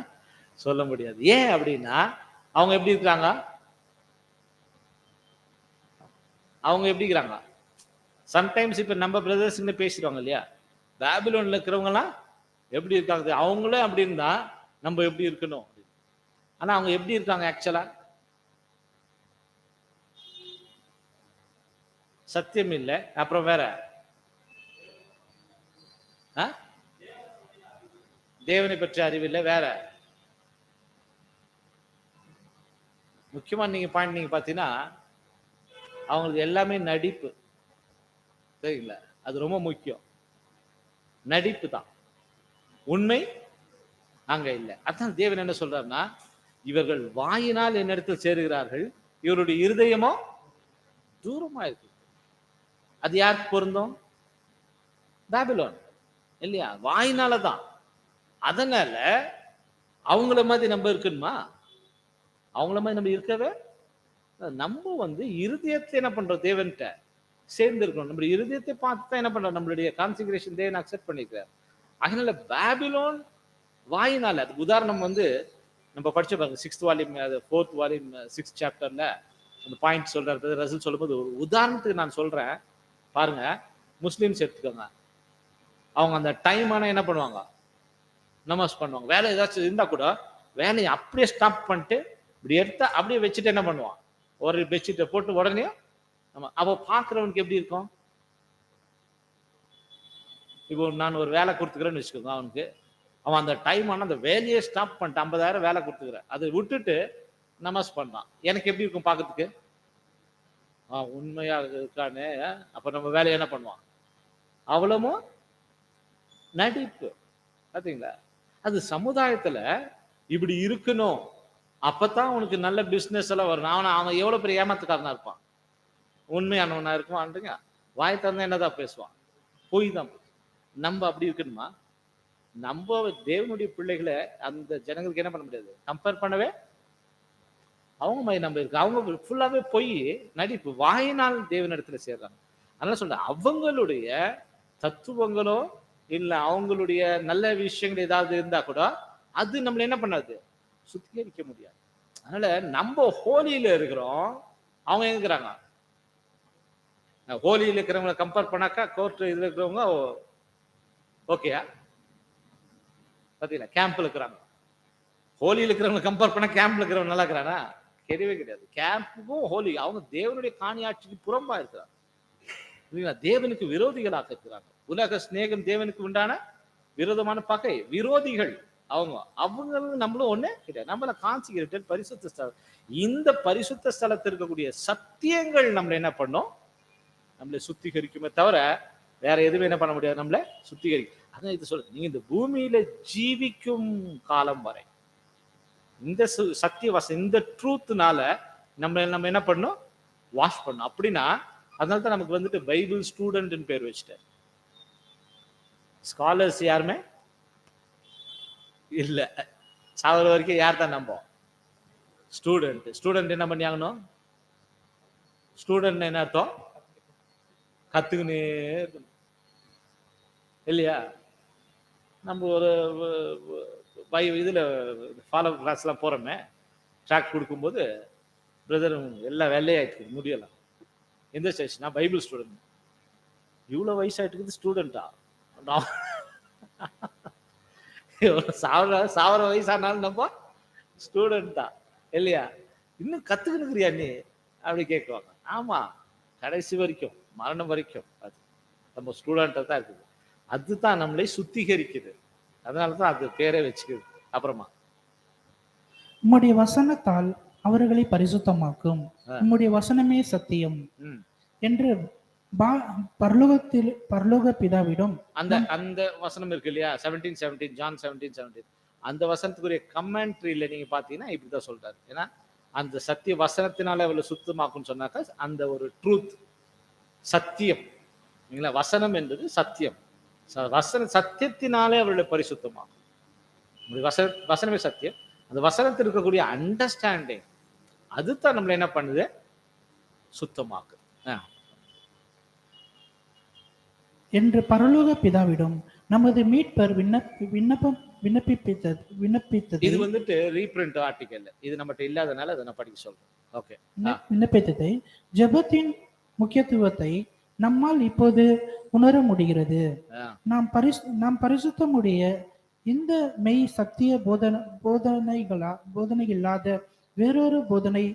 Speaker 2: சொல்ல முடியாது. ஏன் அப்படின்னா, அவங்க எப்படி இருக்காங்க? அவங்க எப்படி இருக்கிறாங்க? சம்டைம்ஸ் இப்ப நம்ம பிரதர்ஸ் பேசிடுவாங்க இல்லையா, பேபிலோன்ல இருக்கிறவங்க எல்லாம் எப்படி இருக்காங்க, அவங்களே அப்படி இருந்தா நம்ம எப்படி இருக்கணும். ஆனா அவங்க எப்படி இருக்காங்க ஆக்சுவலா? சத்தியம் இல்லை, அப்புறம் வேற தேவனை பற்றி அறிவில்லை, வேற முக்கியமா நீங்க பாயிண்ட் நீங்க பாத்தீங்கன்னா, அவங்களுக்கு எல்லாமே நடிப்பு. சரிங்களா? அது ரொம்ப முக்கியம். நடிப்பு தான், உண்மை அங்க இல்லை. அதான் தேவன் என்ன சொல்றாருன்னா, இவர்கள் வாயினால் என்னிடத்தில் சேருகிறார்கள், இவருடைய இருதயமோ தூரமா இருக்கு. அது யாருக்கு பொருந்தும்? பாபிலோன் இல்லையா, வாயினாலதான். அதனால அவங்கள மாதிரி நம்ம இருக்கணுமா? அவங்கள மாதிரி நம்ம இருக்கவே, நம்ம இருதயத்தை என்ன பண்றோம், தேவன்கிட்ட சேர்ந்து இருக்கணும். நம்மளுடைய இருதயத்தை பார்த்து தான் என்ன பண்றோம், நம்மளுடைய கான்சிகரேஷன் தேவன் அக்செப்ட் பண்ணிக்கிறார். அதனால பாபிலோன் வாயினால, அதுக்கு உதாரணம் நம்ம படிச்ச பாருங்க, 6th volume 4th volume 6th சாப்டர்ல அந்த பாயிண்ட் சொல்றாரு ரசூல் சொல்லும்போது. ஒரு உதாரணத்துக்கு நான் சொல்றேன் பாருங்க. முஸ்லிம்ஸ் எடுத்துக்கோங்க, அவங்க அந்த டைம் ஆனா என்ன பண்ணுவாங்க, நமாஸ் பண்ணுவாங்க. வேலை ஏதாச்சும் இருந்தா கூட வேலையை அப்படியே ஸ்டாப் பண்ணிட்டு இப்படி எடுத்தா அப்படியே வச்சுட்டு என்ன பண்ணுவான், ஒரு பெட்ஷீட்டை போட்டு உடனே நம்ம அவ பாக்குறவனுக்கு எப்படி இருக்கும்? இப்போ நான் ஒரு வேலை கொடுத்துக்கிறேன்னு வச்சுக்கோங்க, அவனுக்கு அவன் அந்த டைம் ஆனா அந்த வேலையை ஸ்டாப் பண்ணிட்டு 50,000 வேலை கொடுத்துக்கிறேன், அதை விட்டுட்டு நமாஸ் பண்ணான், எனக்கு எப்படி இருக்கும் பாக்கிறதுக்கு? உண்மையா இருக்கானே. அப்ப நம்ம வேலையை என்ன பண்ணுவான்? அவ்வளவும் நடிப்பு. பாத்தீங்களா? அது சமுதாயத்துல இப்படி இருக்கணும், அப்பதான் உனக்கு நல்ல பிசினஸ் எல்லாம் வரும். அவன் எவ்வளவு பெரிய ஏமாத்துக்காரனா இருப்பான், உண்மையானவனா இருக்குவான், வாய் திறந்தா என்னதான் பேசுவான், பொய் தான். நம்ம அப்படி இருக்கணுமா? நம்ம தேவனுடைய பிள்ளைகளை அந்த ஜனங்களுக்கு என்ன பண்ண முடியாது, கம்பேர் பண்ணவே. அவங்க மாதிரி நம்ம இருக்கு, அவங்க ஃபுல்லாவே பொய் நடிப்பு, வாயினால் தேவனிடத்துல சேர்றாங்க. அதனால சொல்றேன், அவங்களுடைய தத்துவங்களோ இல்ல அவங்களுடைய நல்ல விஷயங்கள் ஏதாவது இருந்தா கூட அது நம்மள என்ன பண்ணாது, சுத்திகரிக்க முடியாது. அதனால நம்ம ஹோலியில இருக்கிறோம், அவங்க எங்க இருக்கிறாங்க? ஹோலியில இருக்கிறவங்களை கம்பேர் பண்ணாக்கா கோர்ட் இதுல இருக்கிறவங்க ஓகேயா? பாத்தீங்களா? கேம்ப்ல இருக்கிறாங்க. ஹோலியில இருக்கிறவங்க கம்பேர் பண்ணா கேம்ப்ல இருக்கிறவங்க நல்லா இருக்கிறானா? கிடையவே கிடையாது. கேம்புக்கும் ஹோலி அவங்க தேவனுடைய காணியாட்சிக்கு புறம்பா இருக்கிறாங்க. தேவனுக்கு விரோதிகளாக இருக்கிறாங்க. உலக சிநேகம் தேவனுக்கு உண்டான விரோதமான பகை, விரோதிகள் அவங்க. நம்மளும் ஒண்ணு கிடையாது. நம்மள கான்சிகரேட்டட் பரிசுத்த ஸ்தலம். இந்த பரிசுத்த ஸ்தலத்தில் இருக்கக்கூடிய சத்தியங்கள் நம்மள என்ன பண்ணும், நம்மளை சுத்திகரிக்குமே தவிர வேற எதுவும் என்ன பண்ண முடியாது, நம்மள சுத்திகரிக்கும். அதான் இது சொல்றது, நீங்க இந்த பூமியில ஜீவிக்கும் காலம் வரை இந்த சத்தியவாசம், இந்த ட்ரூத்னால நம்ம என்ன பண்ணணும், வாஷ் பண்ணணும். அப்படின்னா அதனால்தான் நமக்கு பைபிள் ஸ்டூடெண்ட் பேர் வச்சுட்டார். ஸ்காலர்ஸ் யாருமே இல்ல. சாவர வரைக்கும் யார் தான் நம்ப? ஸ்டூடெண்ட். ஸ்டூடெண்ட் என்ன பண்ணியாகணும்? ஸ்டூடெண்ட் என்ன அர்த்தம்? கத்துக்கினே இருக்கணும் இல்லையா? நம்ம ஒரு இதுல ஃபாலோ கிளாஸ்லாம் போறோமே, ட்ராக் கொடுக்கும்போது பிரதர் எல்லாம் வெள்ளையாயிட்டு முடியலாம். எந்த ஸ்டேஷன்? நான் பைபிள் ஸ்டூடெண்ட். இவ்வளவு வயசாயிட்டு ஸ்டூடெண்டா? சாவர வயசானாலும் நம்ம ஸ்டூடெண்ட் தான் இல்லையா? இன்னும் கத்துக்கிறியா நீ அப்படி கேட்குவாங்க. ஆமா, கடைசி வரைக்கும் மரணம் வரைக்கும் அது நம்ம ஸ்டூடெண்ட்டா தான் இருக்குது. அதுதான் நம்மளை சுத்திகரிக்குது. அதனாலதான் அது பேரே வச்சுக்குது. அப்புறமா
Speaker 3: உம்முடைய வசனத்தால் அவர்களை பரிசுத்தமாக்கும். உம்முடைய வசனமே சத்தியம்
Speaker 2: ம்.
Speaker 3: என்று பரலோக பிதாவிடம்
Speaker 2: அந்த அந்த வசனம் இருக்கு இல்லையா, 17:17, ஜான் 17:17, அந்த வசனத்துக்குரிய கமெண்ட்ரியில நீங்க பாத்தீங்கன்னா இப்படிதான் சொல்றாரு. ஏன்னா அந்த சத்திய வசனத்தினால அவளை சுத்தமாக்குன்னு சொன்னாக்கா அந்த ஒரு ட்ரூத், சத்தியம், வசனம் என்பது சத்தியம். சத்தியத்தினாலே அவர்களை பரிசுத்தமாகும். வசனமே சத்தியம். அந்த வசனத்தில் இருக்கக்கூடிய அண்டர்ஸ்டாண்டிங் அதுதான் நம்மள என்ன பண்ணுது, சுத்தமாக்கு.
Speaker 3: என்று பரலோக பிதாவிடம் நமது மீட்பர் விண்ணப்பித்தது
Speaker 2: இது வந்துட்டு ரீபிரிண்ட் ஆர்டிகல், இது நம்மகிட்ட இல்லாதனால அதை நான் படிக்க சொல்றேன். ஓகே.
Speaker 3: விண்ணப்பித்ததை ஜெபத்தின் முக்கியத்துவத்தை நம்மால் இப்போது உணர முடிகிறது. நாம் பரிசுத்தமுடைய இந்த மெய் சத்திய போதனை இல்லாத வேறொரு போதனை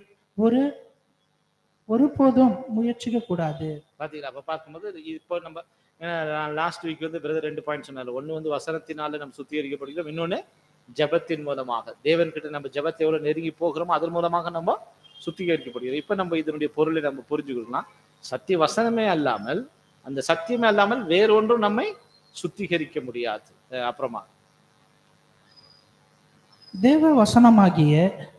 Speaker 3: ஒருபோதும் முயற்சிக்க கூடாது.
Speaker 2: பாத்தீங்களா? அப்ப பார்க்கும்போது இப்போ நம்ம லாஸ்ட் வீக் வந்து பிரதர் 2 பாயிண்ட் சொன்னாரு. ஒண்ணு வந்து வசனத்தினால நம்ம சுத்திகரிக்கப்படுகிறோம், இன்னொன்னு ஜெபத்தின் மூலமாக தேவன் கிட்ட நம்ம ஜெபத்தை எவ்வளவு நெருங்கி போகிறோமோ அதன் மூலமாக நம்ம சுத்திகரிக்கப்படுகிறோம். இப்ப நம்ம இதனுடைய பொருளை நம்ம புரிஞ்சுக்கலாம். சத்திய வசனமே அல்லாமல், அந்த சத்தியமே அல்லாமல் வேறொன்றும் நம்மை சுத்திகரிக்க முடியாது. அப்புறமா
Speaker 3: தேவ வசனமாகிய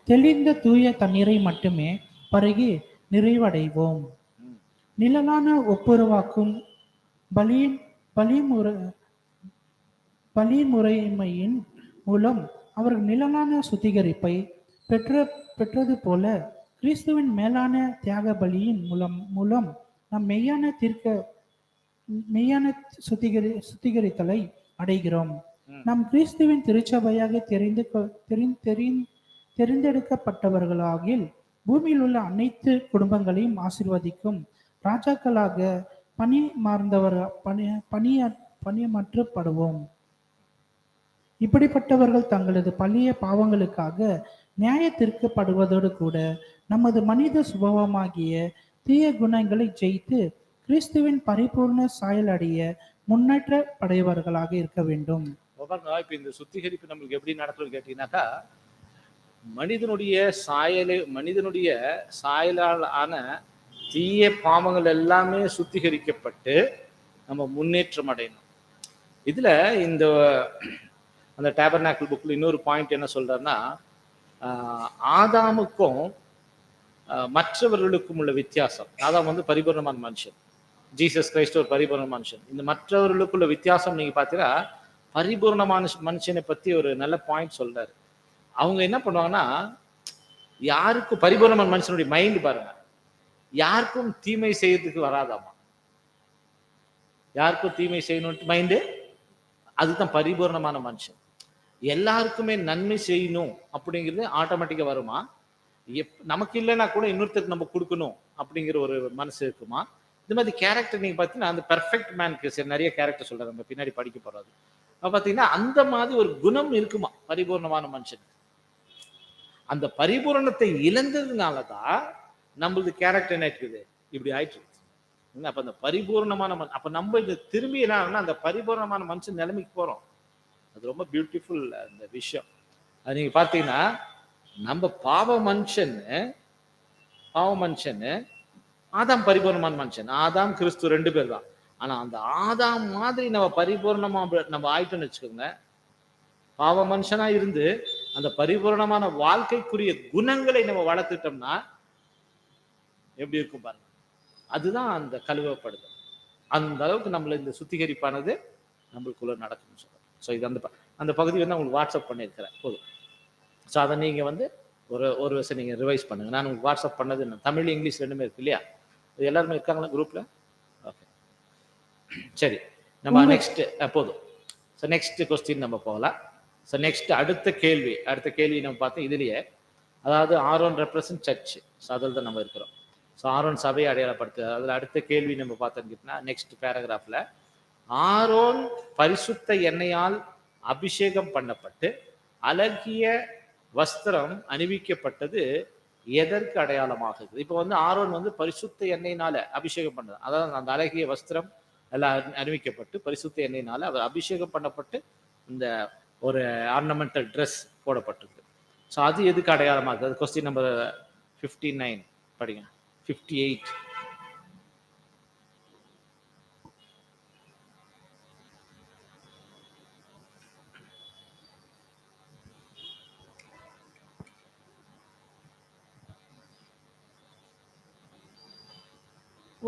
Speaker 3: தெளிந்த தூய தண்ணீரை மட்டுமே பருகி நிறைவடைவோம். நிழலான ஒப்புரவாக்கும் பலிமுறைமையின் மூலம் அவர்கள் நிழலான சுத்திகரிப்பை பெற்றது போல கிறிஸ்துவின் மேலான தியாக பலியின் மூலம் நாம் மெய்யான சுத்திகரித்தலை அடைகிறோம். நாம் கிறிஸ்துவின் திருச்சபையாக தெரிந்தெடுக்கப்பட்டவர்களாகில் பூமியில் உள்ள அனைத்து குடும்பங்களையும் ஆசீர்வதிக்கும் ராஜாக்களாக பணியமற்றப்படுவோம். இப்படிப்பட்டவர்கள் தங்களது பழைய பாவங்களுக்காக நியாயத்திற்கப்படுவதோடு கூட நமது மனித சுபாவமாகிய தீய குணங்களை ஜெயித்து கிறிஸ்துவின் பரிபூர்ண சாயல் அடைய முன்னேற்றப்படையவர்களாக இருக்க வேண்டும்.
Speaker 2: இப்ப இந்த சுத்திகரிப்பு நம்மளுக்கு எப்படி நடக்கும்னு கேட்டீங்கன்னாக்கா, மனிதனுடைய சாயலால் ஆன தீய பாவங்கள் எல்லாமே சுத்திகரிக்கப்பட்டு நம்ம முன்னேற்றம் அடையணும். இதுல இந்த அந்த டேபர்நாக்கிள் புக்ல இன்னொரு பாயிண்ட் என்ன சொல்றாருன்னா, ஆதாமுக்கும் மற்றவர்களுக்கும் உள்ள வித்தியாசம். ஆதாம் வந்து பரிபூர்ணமான மனுஷன், ஜீசஸ் கிரைஸ்ட் ஒரு பரிபூர்ண மனுஷன். இந்த மற்றவர்களுக்குள்ள வித்தியாசம் நீங்க பாத்தீங்கன்னா, பரிபூர்ணமான மனுஷனை பத்தி ஒரு நல்ல பாயிண்ட் சொல்றாரு. அவங்க என்ன பண்ணுவாங்கன்னா, யாருக்கும் பரிபூர்ணமான மனுஷனுடைய மைண்ட் பாருங்க, யாருக்கும் தீமை செய்யறதுக்கு வராதாமா. யாருக்கும் தீமை செய்யணும் மைண்டு, அதுதான் பரிபூர்ணமான மனுஷன். எல்லாருக்குமே நன்மை செய்யணும் அப்படிங்கிறது ஆட்டோமேட்டிக்கா வருமா? நமக்கு இல்லைன்னா கூட இன்னொருத்தருக்கு நம்ம கொடுக்கணும் அப்படிங்கிற ஒரு மனசு இருக்குமா? இந்த மாதிரி கேரக்டர் நீங்க பாத்தீங்கன்னா, அந்த பெர்ஃபெக்ட் மேனுக்கு சரி நிறைய கேரக்டர் சொல்றாரு, நம்ம பின்னாடி படிக்க போறது. பாத்தீங்கன்னா அந்த மாதிரி ஒரு குணம் இருக்குமா பரிபூர்ணமான மனுஷன். அந்த பரிபூரணத்தை இழந்ததுனாலதான் நம்மளது கேரக்டர் என்ன இருக்குது, இப்படி ஆயிட்டு. அப்ப அந்த பரிபூர்ணமான அப்ப நம்ம இது திரும்பி என்ன அந்த பரிபூர்ணமான மனுஷன் நிலைமைக்கு போறோம். அது ரொம்ப பியூட்டிஃபுல் அந்த விஷயம். அது நீங்க பாத்தீங்கன்னா, நம்ம பாவ மனுஷன் ஆதாம் பரிபூர்ணமான மனுஷன். ஆதாம் கிறிஸ்து 2 பேர் தான். ஆனா அந்த ஆதாம் மாதிரி நம்ம பரிபூர்ணமா நம்ம ஆயிட்டோம்னு வச்சுக்கோங்க. பாவ மனுஷனா இருந்து அந்த பரிபூர்ணமான வாழ்க்கைக்குரிய குணங்களை நம்ம வளர்த்துட்டோம்னா எப்படி இருக்கும் பாருங்க. அதுதான் அந்த கழுவப்படுதல். அந்த அளவுக்கு நம்மள இந்த சுத்திகரிப்பானது நம்மளுக்குள்ள நடக்கும்னு சொல்றோம். ஸோ இது அந்த பகுதி வந்து உங்களுக்கு வாட்ஸ்அப் பண்ணியிருக்கிறேன் போதும். ஸோ அதை நீங்க வந்து ஒரு வருஷம் நீங்க ரிவைஸ் பண்ணுங்க. நான் உங்களுக்கு வாட்ஸ்அப் பண்ணது தமிழ் இங்கிலீஷ் 2மே இருக்கு இல்லையா? எல்லாருமே இருக்காங்களா குரூப்ல? ஓகே, சரி. நம்ம நெக்ஸ்ட் போதும். ஸோ நெக்ஸ்ட் கொஸ்டின் நம்ம போகலாம். ஸோ நெக்ஸ்ட் அடுத்த கேள்வி நம்ம பார்த்தோம் இதுலயே. அதாவது ஆரோன் ரெப்ரசன்ட் சர்ச். ஸோ அதில் தான் நம்ம இருக்கிறோம். ஸோ ஆரோன் சபையை அடையாளப்படுத்து. அதில் அடுத்த கேள்வி நம்ம பார்த்தோம்னா நெக்ஸ்ட் பேராகிராஃப்ல, ஆரோன் பரிசுத்த எண்ணெயால் அபிஷேகம் பண்ணப்பட்டு அழகிய வஸ்திரம் அணிவிக்கப்பட்டது எதற்கு அடையாளமாக இருக்குது? இப்போ வந்து ஆரோன் வந்து பரிசுத்த எண்ணெயினால அபிஷேகம் பண்ணது, அதாவது அந்த அழகிய வஸ்திரம் எல்லாம் அணிவிக்கப்பட்டு பரிசுத்த எண்ணெயினால அவர் அபிஷேகம் பண்ணப்பட்டு இந்த ஒரு ஆர்னமெண்டல் ட்ரெஸ் போடப்பட்டிருக்கு. ஸோ அது எதுக்கு அடையாளமாக இருக்குது? அது கொஸ்டின் நம்பர் 59 படிங்க. 58.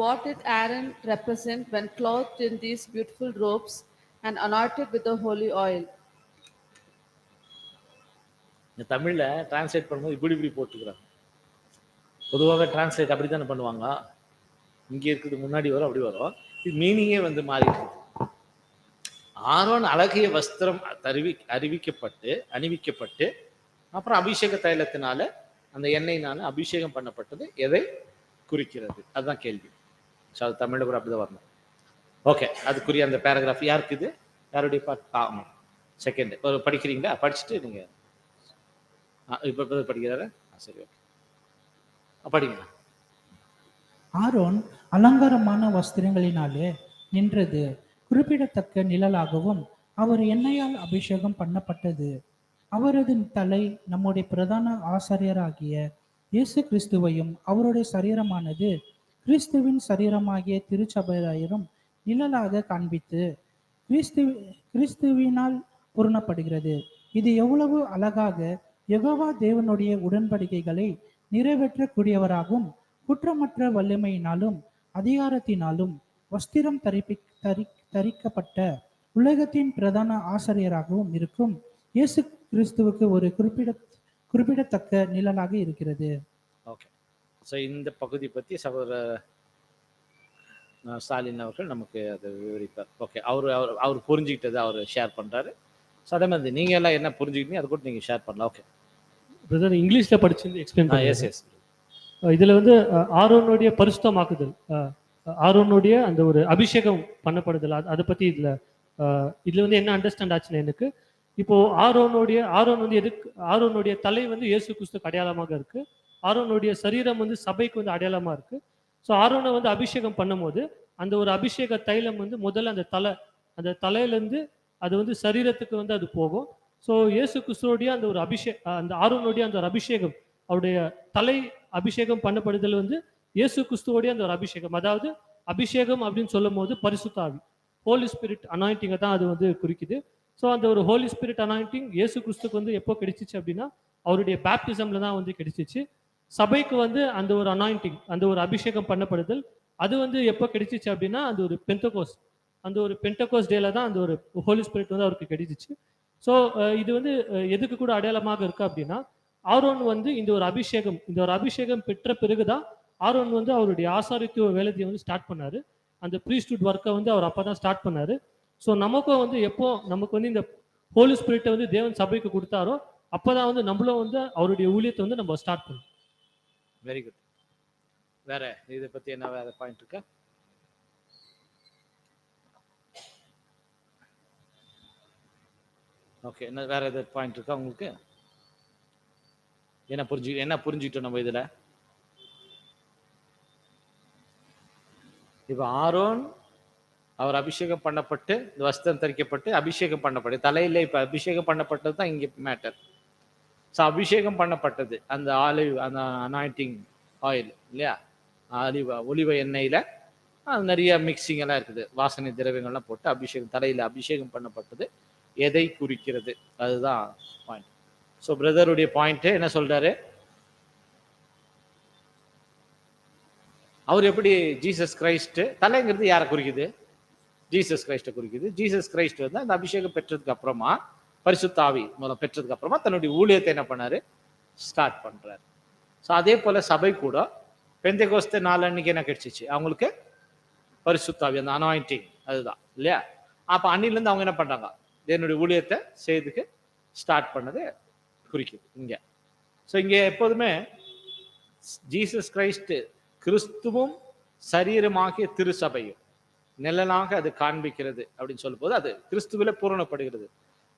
Speaker 5: What did Aaron represent when clothed in these beautiful robes and anointed with the holy oil?
Speaker 2: இந்த தமிழில் டிரான்ஸ்லேட் பண்ணும்போது இப்படி போட்டுக்கிறாங்க. பொதுவாக டிரான்ஸ்லேட் அப்படி தானே பண்ணுவாங்க. இங்கே இருக்குது முன்னாடி வரும், அப்படி வரும். இது மீனிங்கே வந்து மாறிட்டு. ஆரோன் அழகிய வஸ்திரம் அணிவிக்கப்பட்டு அப்புறம் அபிஷேக தைலத்தினால அந்த எண்ணெயினால அபிஷேகம் பண்ணப்பட்டது எதை குறிக்கிறது? அதுதான் கேள்வி. ஸோ அது தமிழில் கூட அப்படிதான் வரணும். ஓகே, அதுக்குரிய அந்த பேராகிராஃப் யாருக்கு இது? யாருடைய பார்ட்? ஆமாம், செகண்ட். ஒரு படிக்கிறீங்களா? படிச்சுட்டு நீங்கள் இப்போ படிக்கிறாரு. சரி, ஓகே, படிங்க.
Speaker 3: ஆரோன் அலங்காரமான வஸ்திரங்களினாலே நின்றது குறிப்பிடத்தக்க நிழலாகவும் அவர் எண்ணெயால் அபிஷேகம் பண்ணப்பட்டது. அவரது தலை நம்முடைய பிரதான ஆசாரியராகிய இயேசு கிறிஸ்துவையும் அவருடைய சரீரமானது கிறிஸ்துவின் சரீரமாகிய திருச்சபையாரும் நிழலாக காண்பித்து கிறிஸ்துவினால் பூரணப்படுகிறது. இது எவ்வளவு அழகாக யெகோவா தேவனுடைய உடன்படிக்கைகளை நிறைவேற்றக்கூடியவராகவும் குற்றமற்ற வல்லமையினாலும் அதிகாரத்தினாலும் வஸ்திரம் தரிக்கப்பட்ட உலகத்தின் பிரதான ஆசிரியராகவும் இருக்கும் இயேசு கிறிஸ்துவுக்கு ஒரு குறிப்பிடத்தக்க நிழலாக இருக்கிறது.
Speaker 2: ஓகே, ஸோ இந்த பகுதி பற்றி சகோதரர் ஸ்டாலின் அவர்கள் நமக்கு அதை விவரிப்பார். ஓகே, அவர் புரிஞ்சுக்கிட்டது அவர் ஷேர் பண்ணுறாரு. ஸோ அதே மாதிரி நீங்கள் எல்லாம் என்ன புரிஞ்சுக்கிட்டீங்க அதை கூட நீங்கள் ஷேர் பண்ணலாம். ஓகே
Speaker 6: பிரதர், இங்கிலீஷில் படிச்சு எக்ஸ்பிளைன் பண்ணுங்க.
Speaker 2: Yes yes.
Speaker 6: இதில் வந்து ஆரோனுடைய பரிசுத்தமாக்குதல், ஆரோனுடைய அந்த ஒரு அபிஷேகம் பண்ணப்படுதல், அதை பற்றி இதில் வந்து என்ன அண்டர்ஸ்டாண்ட் ஆச்சுன்னா எனக்கு இப்போ ஆரோன் வந்து எதுக்கு, ஆரோனுடைய தலை வந்து இயேசு கிறிஸ்துக்கு அடையாளமாக இருக்கு, ஆரோனுடைய சரீரம் வந்து சபைக்கு வந்து அடையாளமா இருக்கு. ஸோ ஆரோனை வந்து அபிஷேகம் பண்ணும்போது அந்த ஒரு அபிஷேக தைலம் வந்து முதல்ல அந்த தலையிலேருந்து அது வந்து சரீரத்துக்கு வந்து அது போகும். ஸோ இயேசு கிறிஸ்துவோடைய அந்த ஒரு அந்த ஆரோனுடைய அந்த ஒரு அபிஷேகம், அவருடைய தலை அபிஷேகம் பண்ணப்படுதல் வந்து இயேசு கிறிஸ்துவோடைய அந்த ஒரு அபிஷேகம். அதாவது அபிஷேகம் அப்படின்னு சொல்லும் போது பரிசுத்த ஆவி, ஹோலி ஸ்பிரிட் அனாயிண்டிங்கை தான் அது வந்து குறிக்குது. ஸோ அந்த ஒரு ஹோலி ஸ்பிரிட் அனாயிண்டிங் இயேசு கிறிஸ்துக்கு வந்து எப்போ கிடைச்சிச்சு அப்படின்னா அவருடைய பேப்டிசம்ல தான் வந்து கிடைச்சிச்சு. சபைக்கு வந்து அந்த ஒரு அனாயிண்டிங், அந்த ஒரு அபிஷேகம் பண்ணப்படுதல் அது வந்து எப்போ கிடைச்சிச்சு அப்படின்னா அந்த ஒரு பெந்தகோஸ் டேல தான் அந்த ஒரு ஹோலி ஸ்பிரிட் வந்து அவருக்கு கிடைச்சிச்சு. ஸோ இது வந்து எதுக்கு கூட அடையாளமாக இருக்கு அப்படின்னா ஆரோன் வந்து இந்த ஒரு அபிஷேகம் பெற்ற பிறகுதான் ஆரோன் வந்து அவருடைய ஆசாரித்துவ வேலையை வந்து ஸ்டார்ட் பண்ணாரு. அந்த ப்ரீஸ்ட்ஹுட் ஒர்க்கை வந்து அவர் அப்பதான் ஸ்டார்ட் பண்ணாரு. ஸோ நமக்கும் வந்து எப்போ நமக்கு வந்து இந்த ஹோலி ஸ்பிரிட்டை வந்து தேவன் சபைக்கு கொடுத்தாரோ அப்பதான் வந்து நம்மளும் வந்து அவருடைய ஊழியத்தை வந்து நம்ம ஸ்டார்ட் பண்ணோம்.
Speaker 2: Very good. வேற இதை பத்தி என்ன வேற பாயிண்ட் இருக்கா? ஓகே, என்ன வேற ஏதாவது பாயிண்ட் இருக்கா உங்களுக்கு? என்ன புரிஞ்சுக்கிட்டோம் நம்ம இதுல? இப்ப ஆரோன் அவர் அபிஷேகம் பண்ணப்பட்டு இந்த வஸ்திரம் தரிக்கப்பட்டு அபிஷேகம் பண்ணப்பட்டு தலையில இப்ப அபிஷேகம் பண்ணப்பட்டது தான் இங்க மேட்டர். ஸோ அபிஷேகம் பண்ணப்பட்டது அந்த அந்த அனாயிண்டிங் ஆயில் இல்லையா, ஒலிவ எண்ணெயில நிறைய மிக்சிங் எல்லாம் இருக்குது, வாசனை திரவியங்கள்லாம் போட்டு தலையில அபிஷேகம் பண்ணப்பட்டது எதை குறிக்கிறது? அதுதான் பாயிண்ட். ஸோ பிரதருடைய பாயிண்ட் என்ன சொல்றாரு? அவர் எப்படி ஜீசஸ் கிரைஸ்ட், தலைங்கிறது யாரை குறிக்குது? ஜீசஸ் கிரைஸ்டை குறிக்குது. ஜீசஸ் கிரைஸ்ட் வந்து அந்த அபிஷேகம் பெற்றதுக்கு அப்புறமா பரிசுத்த ஆவி மூலம் பெற்றதுக்கு அப்புறமா தன்னுடைய ஊழியத்தை என்ன பண்ணாரு? ஸ்டார்ட் பண்றாரு. ஸோ அதே போல சபை கூட பெந்தெகோஸ்தே நாள் அன்னைக்கு என்ன கிடைச்சிச்சு? அவங்களுக்கு பரிசுத்த ஆவி, அந்த அனாயிண்டிங், அதுதான் இல்லையா? அப்ப அன்னிலேருந்து அவங்க என்ன பண்றாங்க? என்னுடைய ஊழியத்தை செய்துக்கு ஸ்டார்ட் பண்ணது குறிக்குது இங்க. ஸோ இங்க எப்போதுமே ஜீசஸ் கிரைஸ்ட் கிறிஸ்துவும் சரீரமாகிய திருச்சபையும் நிழலாக அது காண்பிக்கிறது அப்படின்னு சொல்லும் போது அது கிறிஸ்துவில பூரணப்படுகிறது.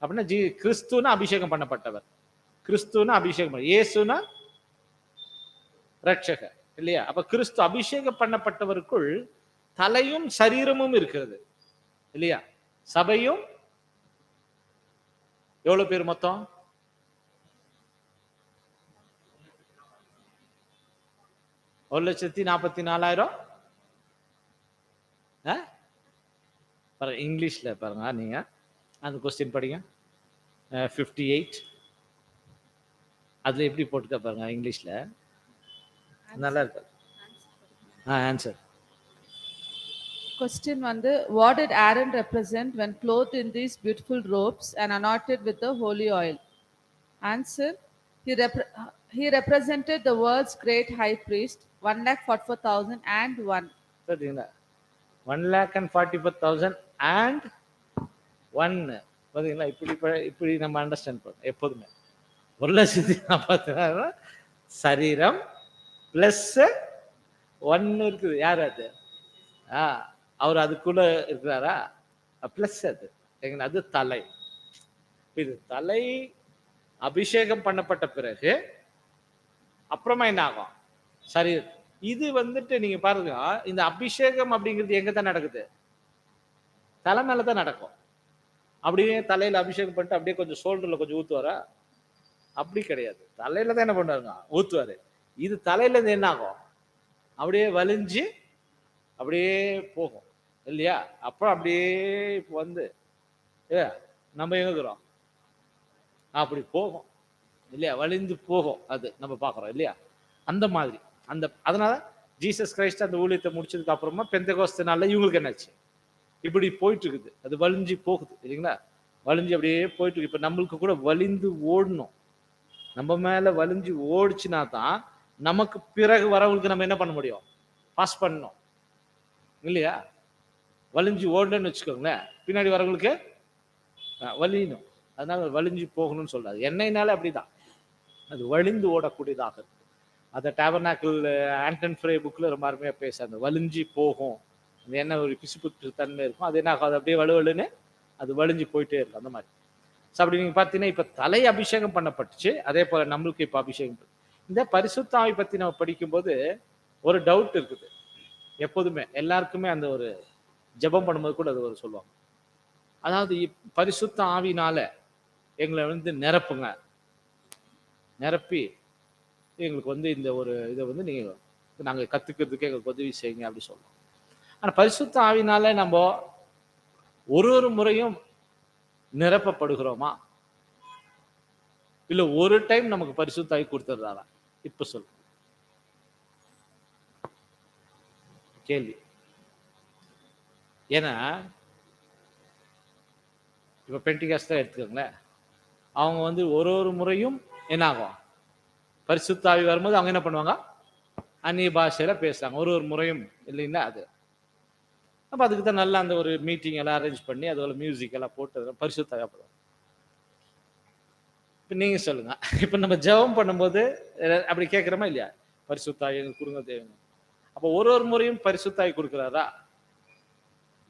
Speaker 2: அப்படின்னா கிறிஸ்துனா அபிஷேகம் பண்ணப்பட்டவர், கிறிஸ்துனா அபிஷேகம், இயேசுனா ரட்சகர் இல்லையா? அப்ப கிறிஸ்து அபிஷேகம் பண்ணப்பட்டவருக்குள் தலையும் சரீரமும் இருக்கிறது இல்லையா? சபையும் எவ்வளவு பேர் மொத்தம்? 1,44,000 பாருங்க இங்கிலீஷ்ல பாருங்க நீங்க அந்த கொஸ்டின் படிங்க 58 அதுல எப்படி போட்டுக்க பாருங்க இங்கிலீஷ்ல நல்லா இருக்கு ஆன்சர்
Speaker 5: Question வந்து, what did Aaron represent when clothed in these beautiful robes and anointed with the holy oil? Answer, he represented the world's great high priest, 1,44,000 and one.
Speaker 2: பார்த்தீங்களா 1,44,000 and 1 பார்த்தீங்களா இப்படி நம்ம அண்டர்ஸ்டாண்ட் பண்ணணும் எப்போதுமே 1,40,000 சரீரம் பிளஸ் 1 இருக்குது யார் அது அவர் அதுக்குள்ள இருக்கிறாரா பிளஸ் அது அது தலை இது தலை அபிஷேகம் பண்ணப்பட்ட பிறகு அப்புறமா என்ன ஆகும் சரி இது வந்துட்டு நீங்க பாருங்க இந்த அபிஷேகம் அப்படிங்கிறது எங்க தான் நடக்குது தலை மேலதான் நடக்கும் அப்படியே தலையில அபிஷேகம் பண்ணிட்டு அப்படியே கொஞ்சம் ஷோல்டர்ல கொஞ்சம் ஊத்துவாரா அப்படி கிடையாது தலையில தான் என்ன பண்ணுவாருங்க ஊத்துவாரு இது தலையில இருந்து என்ன ஆகும் அப்படியே வலிஞ்சு அப்படியே போகும் இல்லையா அப்புறம் அப்படியே இப்போ வந்து நம்ம எங்க இருக்கிறோம் அப்படி போகும் இல்லையா வலிந்து போகும் அது நம்ம பார்க்குறோம் இல்லையா அந்த மாதிரி அதனால ஜீசஸ் கிரைஸ்ட் அந்த ஊழியத்தை முடிச்சதுக்கு அப்புறமா பெந்தெகோஸ்து நாள்ல இவங்களுக்கு என்னாச்சு இப்படி போயிட்டு இருக்குது அது வலிஞ்சு போகுது இல்லைங்களா வலிஞ்சு அப்படியே போயிட்டு இருக்கு இப்போ நம்மளுக்கு கூட வலிந்து ஓடணும் நம்ம மேல வலிஞ்சு ஓடிச்சுனா தான் நமக்கு பிறகு வரவங்களுக்கு நம்ம என்ன பண்ண முடியும் பாஸ் பண்ணணும் இல்லையா வலிஞ்சு ஓடணும்னு வச்சுக்கோங்களேன் பின்னாடி வரவங்களுக்கு வலியணும் அதனால வலிஞ்சு போகணும்னு சொல்றாரு எண்ணெய்னால அப்படிதான் அது வலிந்து ஓடக்கூடியதாக இருக்கு அதை டேபர்னாக்கிள் ஆண்டன் ஃப்ரே புக்ல ரொம்ப அருமையா பேசுறாங்க வலிஞ்சு போகும் அந்த எண்ணெய் ஒரு பிசுப்பு தன்மை இருக்கும் அது என்ன ஆகும் அது அப்படியே வலுவலுன்னு அது வலிஞ்சு போயிட்டே இருக்கும் அந்த மாதிரி ஸோ அப்படி நீங்க பார்த்தீங்கன்னா இப்ப தலை அபிஷேகம் பண்ணப்பட்டுச்சு அதே போல நம்மளுக்கு இப்ப அபிஷேகம் இந்த பரிசுத்த ஆவி பத்தி நம்ம படிக்கும்போது ஒரு டவுட் இருக்குது எப்போதுமே எல்லாருக்குமே அந்த ஒரு ஜெபம் பண்ணும்போது கூட அது ஒரு சொல்லுவாங்க அதாவது பரிசுத்த ஆவினால எங்களை வந்து நிரப்புங்க நிரப்பி எங்களுக்கு வந்து இந்த ஒரு இதை வந்து நாங்கள் கத்துக்கிறதுக்கு எங்களுக்கு உதவி செய்யுங்க அப்படி சொல்லுவோம் ஆனால் பரிசுத்த ஆவினால நம்ம ஒரு முறையும் நிரப்பப்படுகிறோமா இல்லை ஒரு டைம் நமக்கு பரிசுத்த ஆவி கொடுத்துடுறாரா இப்ப சொல்லு கேள்வி ஏன்னா இப்ப பெண்டிகாஸ்ட் எடுத்துக்கோங்களேன் அவங்க வந்து ஒரு முறையும் என்ன ஆகும் பரிசுத்த ஆவி வரும்போது அவங்க என்ன பண்ணுவாங்க அந்நிய பாஷையில பேசுறாங்க ஒரு முறையும் இல்லைங்களா அது அப்ப அதுக்கு தான் நல்லா அந்த ஒரு மீட்டிங் எல்லாம் அரேஞ்ச் பண்ணி அதோட மியூசிக் எல்லாம் போட்டு பரிசுத்த ஆவி இப்ப நீங்க சொல்லுங்க இப்ப நம்ம ஜெபம் பண்ணும்போது அப்படி கேட்கிறோமா இல்லையா பரிசுத்த ஆவி எங்களுக்கு கொடுங்க தேவைங்க அப்ப ஒரு முறையும் பரிசுத்தாய் கொடுக்கிறாரா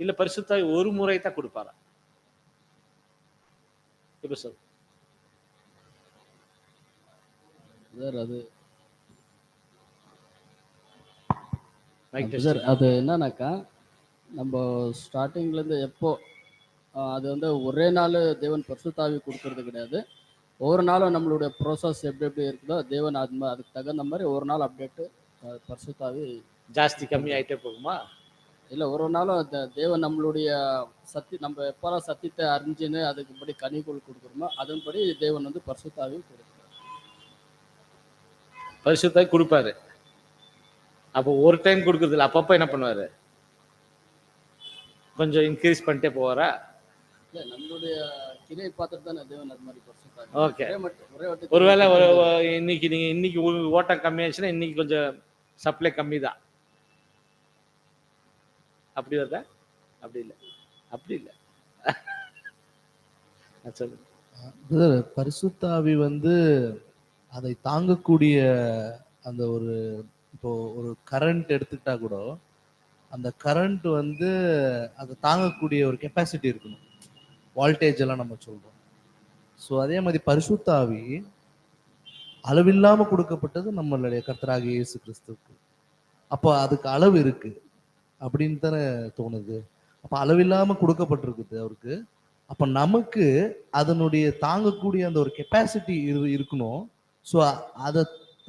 Speaker 2: இல்ல பரிசுத்தாய் ஒரு முறை தான் கொடுப்பாரா இப்ப சொல்
Speaker 7: அது என்னன்னாக்கா நம்ம ஸ்டார்டிங்ல இருந்து எப்போ அது வந்து ஒரே நாள் தேவன் பரிசுத்தாவி கொடுக்கறது கிடையாது ஒவ்வொரு நாளும் நம்மளுடைய ப்ரோசஸ் எப்படி இருக்குதோ தேவன் அதுக்கு தகுந்த மாதிரி ஒரு நாள் அப்டேட்டு பரிசுத்தாவி
Speaker 2: ஜாஸ்தி கம்மி ஆயிட்டே போகுமா
Speaker 7: இல்லை ஒரு நாளும் தேவன் நம்மளுடைய நம்ம எப்போலாம் சத்தியத்தை அறிஞ்சுன்னு அதுக்குபடி கனிகோள் கொடுக்குறோமோ அதன்படி தேவன் வந்து பரிசுத்தாவி கொடுக்குறாரு
Speaker 2: பரிசுத்தாவி கொடுப்பாரு அப்போ ஒரு டைம் கொடுக்குறது இல்லை அப்பப்போ என்ன பண்ணுவாரு கொஞ்சம் இன்க்ரீஸ் பண்ணிட்டே போவாரா
Speaker 7: இல்லை நம்மளுடைய கிரியை பார்த்துட்டு தானே தேவன் அது மாதிரி பரிசுத்தாவி
Speaker 2: ஓகே ஒருவேளை இன்னைக்கு ஓட்டம் கம்மியாச்சுன்னா இன்னைக்கு கொஞ்சம் சப்ளை கம்மி தான் அப்படி வருதா அப்படி இல்லை
Speaker 1: சொல்லுங்க பரிசுத்தாவி வந்து அதை தாங்கக்கூடிய அந்த ஒரு இப்போ ஒரு கரண்ட் எடுத்துக்கிட்டா கூட அந்த கரண்ட் வந்து அதை தாங்கக்கூடிய ஒரு கெப்பாசிட்டி இருக்கணும் வால்டேஜ் எல்லாம் நம்ம சொல்றோம் ஸோ அதே மாதிரி பரிசுத்தாவி அளவில்லாம கொடுக்கப்பட்டது நம்மளுடைய கர்த்தராகிய இயேசு கிறிஸ்துவுக்கு அப்போ அதுக்கு அளவு இருக்கு அப்படின்னு தானே தோணுது அப்ப அளவில்லாம கொடுக்கப்பட்டிருக்குது அவருக்கு அப்ப நமக்கு அதனுடைய தாங்கக்கூடிய அந்த ஒரு கெப்பாசிட்டி இருக்கணும் ஸோ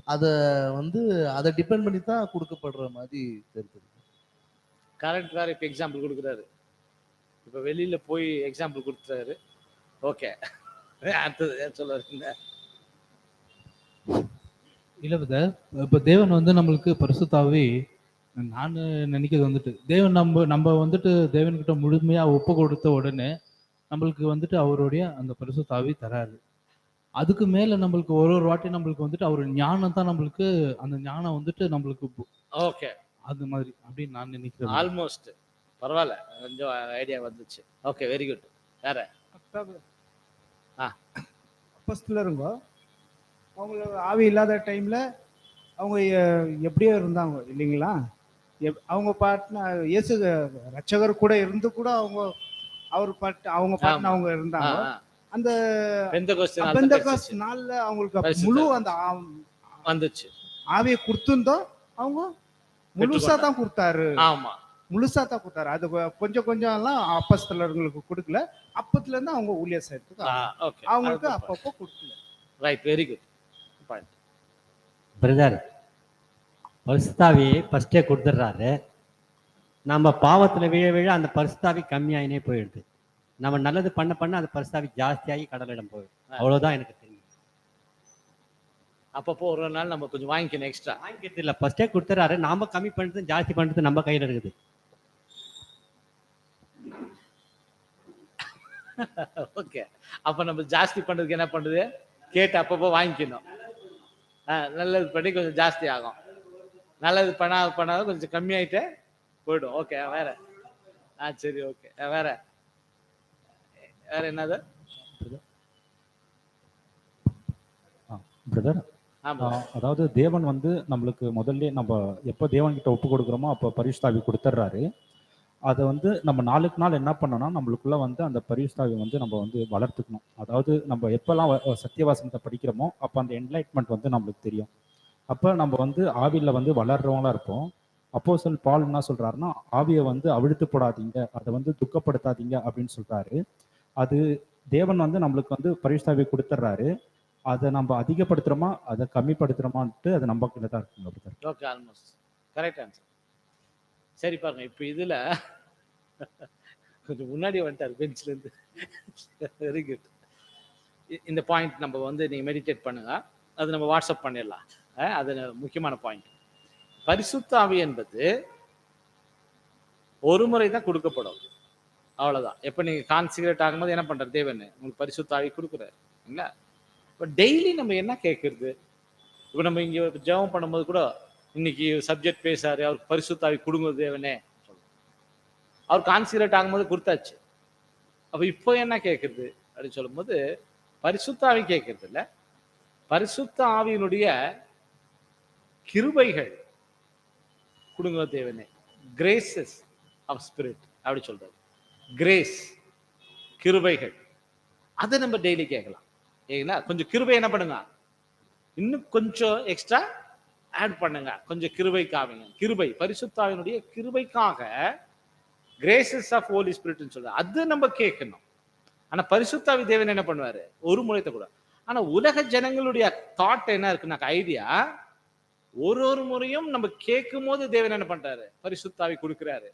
Speaker 1: அதை வந்து அதை டிபெண்ட் பண்ணி தான் கொடுக்கப்படுற மாதிரி தெரியுது.
Speaker 2: கரண்ட் வேற இப்போ எக்ஸாம்பிள் கொடுக்குறாரு. இப்போ வெளியில போய் எக்ஸாம்பிள் கொடுத்துறாரு. ஓகே, அடுத்தது சொல்லுங்க.
Speaker 8: இல்ல பிரதர், இப்ப தேவன் வந்து நம்மளுக்கு பரிசுத்தாவி, நான் நினைக்கிறது வந்துட்டு தேவன் நம்ம வந்துட்டு தேவன்கிட்ட முழுமையா ஒப்பு கொடுத்த உடனே நம்மளுக்கு வந்துட்டு அவருடைய அந்த பரிசுத்தாவி தராரு. அதுக்கு மேல நம்மளுக்கு ஒரு ஒரு வாட்டி நம்மளுக்கு வந்துட்டு அவர் ஞானம் தான் நம்மளுக்கு, அந்த ஞானம் வந்துட்டு நம்மளுக்கு
Speaker 2: ஓகே,
Speaker 8: அது மாதிரி அப்படின்னு நான் நினைக்கிறேன்.
Speaker 2: ஆல்மோஸ்ட் பரவாயில்ல, கொஞ்சம் ஐடியா வந்துச்சு. Okay, very good. வேற
Speaker 9: அப்போஸ்தலருங்க அவங்கள ஆவி இல்லாத டைம்ல அவங்க எப்படியோ இருந்தாங்க இல்லைங்களா? அவங்க பாட்டுனா இயேசு ரட்சகர் கூட இருந்து கூட அவங்க பாட்டுன அவங்க இருந்தாங்க. அந்த பெந்தெகோஸ்த் நாள்ல அவங்களுக்கு முழு அந்த
Speaker 2: வந்துச்சு,
Speaker 9: ஆவியை கொடுத்துருந்தோம். அவங்க முழுசா தான் கொடுத்தாரு.
Speaker 2: ஆமா,
Speaker 9: முழுசா தான் கொடுத்தாரு. அது கொஞ்சம் கொஞ்சம் எல்லாம் அப்போஸ்தலர்களுக்கு கொடுக்கல. அப்பத்துல இருந்து அவங்க ஊழியர் செய்யறதுக்கு அவங்களுக்கு அப்பப்போ கொடுக்கல.
Speaker 2: Right, very good point.
Speaker 4: Brother, பரிசுத்தாவியை ஃபர்ஸ்டே கொடுத்துட்றாரு. நம்ம பாவத்தில் விழ விழ அந்த பரிசுத்தாவி கம்மியாயினே போயிடுது. நம்ம நல்லது பண்ண பண்ண அந்த பரிசுத்தாவி ஜாஸ்தியாகி கடலிடம் போயிடும். அவ்வளோதான் எனக்கு தெரியும்.
Speaker 2: அப்பப்போ ஒரு நாள் நம்ம கொஞ்சம் வாங்கிக்கணும், எக்ஸ்ட்ரா
Speaker 4: வாங்கிக்கிறது இல்லை, ஃபர்ஸ்டே கொடுத்துறாரு. நாம கம்மி பண்ணுறது ஜாஸ்தி பண்ணுறது நம்ம கையில் இருக்குது.
Speaker 2: ஓகே, அப்ப நம்ம ஜாஸ்தி பண்றதுக்கு என்ன பண்றது? கேட்டு அப்பப்போ வாங்கிக்கணும். நல்லது பண்ணி கொஞ்சம் ஜாஸ்தி ஆகும், நல்லது பண்ணாத கொஞ்சம் கம்மியாயிட்டே போயிடும். ஓகே, வேற சரி, ஓகே, வேற என்னது
Speaker 10: பிரதர்? அதாவது தேவன் வந்து நம்மளுக்கு முதல்ல நம்ம எப்போ தேவன் கிட்ட ஒப்பு கொடுக்குறோமோ அப்போ பரிசுத்தாவி கொடுத்துட்றாரு. அதை வந்து நம்ம நாளுக்கு நாள் என்ன பண்ணோம்னா நம்மளுக்குள்ள வந்து அந்த பரிசுத்தாவி வந்து நம்ம வந்து வளர்த்துக்கணும். அதாவது நம்ம எப்பெல்லாம் சத்தியவாசனத்தை படிக்கிறோமோ அப்போ அந்த என்லைட்மெண்ட் வந்து நம்மளுக்கு தெரியும். அப்போ நம்ம வந்து ஆவியில் வந்து வளர்றவங்களா இருப்போம். அப்போஸ்தலன் பால் என்ன சொல்றாருன்னா, ஆவியை வந்து அவிழ்த்து போடாதீங்க, அதை வந்து துக்கப்படுத்தாதீங்க அப்படின்னு சொல்றாரு. அது தேவன் வந்து நம்மளுக்கு வந்து பரிசுத்தாவி கொடுத்துட்றாரு. அதை நம்ம அதிகப்படுத்துறோமா அதை கம்மிப்படுத்துறோமான்ட்டு அது நம்ம கிட்ட தான் இருக்குங்க.
Speaker 2: Okay, almost correct answer. சரி பாருங்க, இப்போ இதுல கொஞ்சம் முன்னாடி வந்துட்டார் பெஞ்ச்ல இருந்து. Very good. இந்த பாயிண்ட் நம்ம வந்து நீங்க மெடிடேட் பண்ணுங்க, அது நம்ம வாட்ஸ்அப் பண்ணிடலாம். அது முக்கியமான பாயிண்ட். பரிசுத்த ஆவி என்பது ஒரு முறை தான் கொடுக்கப்படும், அவ்வளவுதான். எப்ப நீங்க கான்சிகரேட் ஆகும்போது என்ன பண்றாரு தேவன்? உங்களுக்கு பரிசுத்த ஆவி கொடுக்குறாரு இல்லைங்களா? இப்போ டெய்லி நம்ம என்ன கேட்கறது? இப்போ நம்ம இங்க ஜெபம் பண்ணும்போது கூட இன்னைக்கு சப்ஜெக்ட் பேசாரு, அவருக்கு பரிசுத்த ஆவி கொடுங்க தேவனே, அவர் கான்சிகரேட் ஆகும்போது கொடுத்தாச்சு. அப்ப இப்போ என்ன கேட்கறது அப்படின்னு சொல்லும்போது பரிசுத்த ஆவி கேட்கறது இல்லை, பரிசுத்த ஆவியினுடைய கிருபைகள் கொடுங்க தேவனே. கிரேசஸ் ஆஃப் ஸ்பிரிட் அப்படி சொல்றாரு. கிரேஸ், கிருபைகள், அதை நம்ம டெய்லி கேட்கலாம். ஏங்களா? கொஞ்சம் கிருபை என்ன பண்ணுங்க, இன்னும் கொஞ்சம் எக்ஸ்ட்ரா ஆட் பண்ணுங்க, கொஞ்சம் கிருபைக்காக. கிருபை, பரிசுத்தாவினுடைய கிருபைக்காக கிரேசஸ் ஆஃப் ஹோலி ஸ்பிரிட்னு சொல்றாரு. அது நம்ம கேட்கணும். ஆனா பரிசுத்தாவி தேவன் என்ன பண்ணுவாரு? ஒரு முறைத்த கூட. ஆனா உலக ஜனங்களுடைய தாட் என்ன இருக்குனாக்க, ஐடியா, ஒரு முறையும் நம்ம கேட்கும் போது தேவன் என்ன பண்றாரு? பரிசுத்தாவி கொடுக்குறாரு.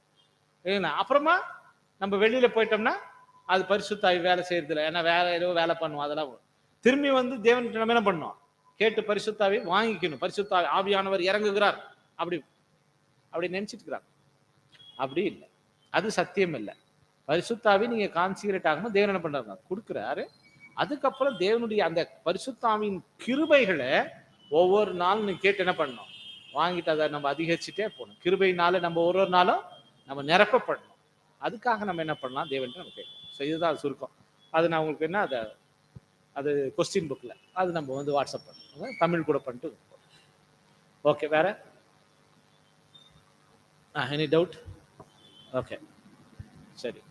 Speaker 2: அப்புறமா நம்ம வெளியில போயிட்டோம்னா அது பரிசுத்தாவி வேலை செய்யறது இல்லை, ஏன்னா வேற ஏதோ வேலை பண்ணுவோம். அதெல்லாம் திரும்பி வந்து தேவன் நம்ம என்ன பண்ணோம்? கேட்டு பரிசுத்தாவி வாங்கிக்கணும். பரிசுத்தாவி ஆவியானவர் இறங்குகிறார் அப்படி நினைச்சிட்டு இருக்கிறாங்க. அப்படி இல்லை, அது சத்தியம் இல்லை. பரிசுத்தாவி நீங்க கான்சிகரேட் ஆகும்போது தேவன் என்ன பண்றாங்க? கொடுக்குறாரு. அதுக்கப்புறம் தேவனுடைய அந்த பரிசுத்தாவின் கிருபைகளை ஒவ்வொரு நாளும் நீங்க கேட்டு என்ன பண்ணணும்? வாங்கிட்டு அதை நம்ம அதிகரிச்சுட்டே போகணும். கிருபைனால நம்ம ஒரு நாளும் நம்ம நிரப்பப்படணும். அதுக்காக நம்ம என்ன பண்ணலாம்? தேவன் நம்ம கேட்கணும். ஸோ இதுதான் சுருக்கம். அது நான் உங்களுக்கு என்ன அது கொஸ்டின் புக்கில் அது நம்ம வந்து வாட்ஸ்அப் பண்ணுவோம், தமிழ் கூட பண்ணிட்டு. ஓகே, வேற எனி டவுட்? ஓகே, சரி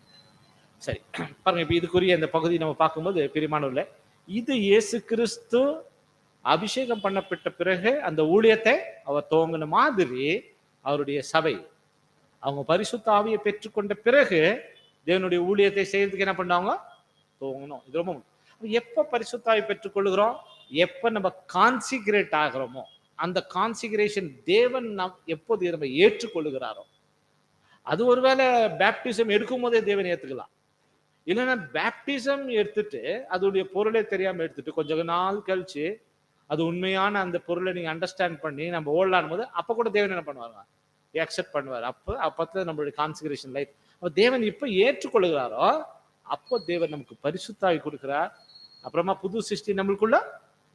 Speaker 2: பாருங்க. இப்போ இதுக்குரிய இந்த பகுதி நம்ம பார்க்கும்போது பிரியமானவர்களே, இது இயேசு கிறிஸ்து அபிஷேகம் பண்ணப்பட்ட பிறகு அந்த ஊழியத்தை அவர் துவங்கின மாதிரி அவருடைய சபை அவங்க பரிசுத்த ஆவியை பெற்றுக்கொண்ட பிறகு தேவனுடைய ஊழியத்தை செய்யறதுக்கு என்ன பண்ணாங்க? துவங்கணும். இது ரொம்ப எப்ப பரிசுத்த ஆவி பெற்றுக்கொள்ளுகிறோம்? எப்ப நம்ம கான்சிகரேட் ஆகிறோமோ அந்த கான்சிகரேஷன் தேவன் நாம் எப்போது நம்ம ஏற்றுக்கொள்ளுகிறாரோ, அது ஒருவேளை பேப்டிசம் எடுக்கும் போதே தேவன் ஏத்துக்கலாம். இல்லைன்னா பேப்டிசம் எடுத்துட்டு அதோடைய பொருளே தெரியாம எடுத்துட்டு கொஞ்ச நாள் கழிச்சு அது உண்மையான அந்த பொருளை நீங்க அண்டர்ஸ்டாண்ட் பண்ணி நம்ம ஓடலான் போது அப்ப கூட தேவன் என்ன பண்ணுவாங்க, அக்செப்ட் பண்ணுவார். அப்பத்துல நம்மளுடைய கான்சிகரேஷன் லைஃப் அப்ப தேவன் இப்ப ஏற்றுக்கொள்கிறாரோ அப்போ தேவன் நமக்கு பரிசுத்தாவி கொடுக்கிறார். அப்புறமா புது சிருஷ்டி நம்மளுக்குள்ள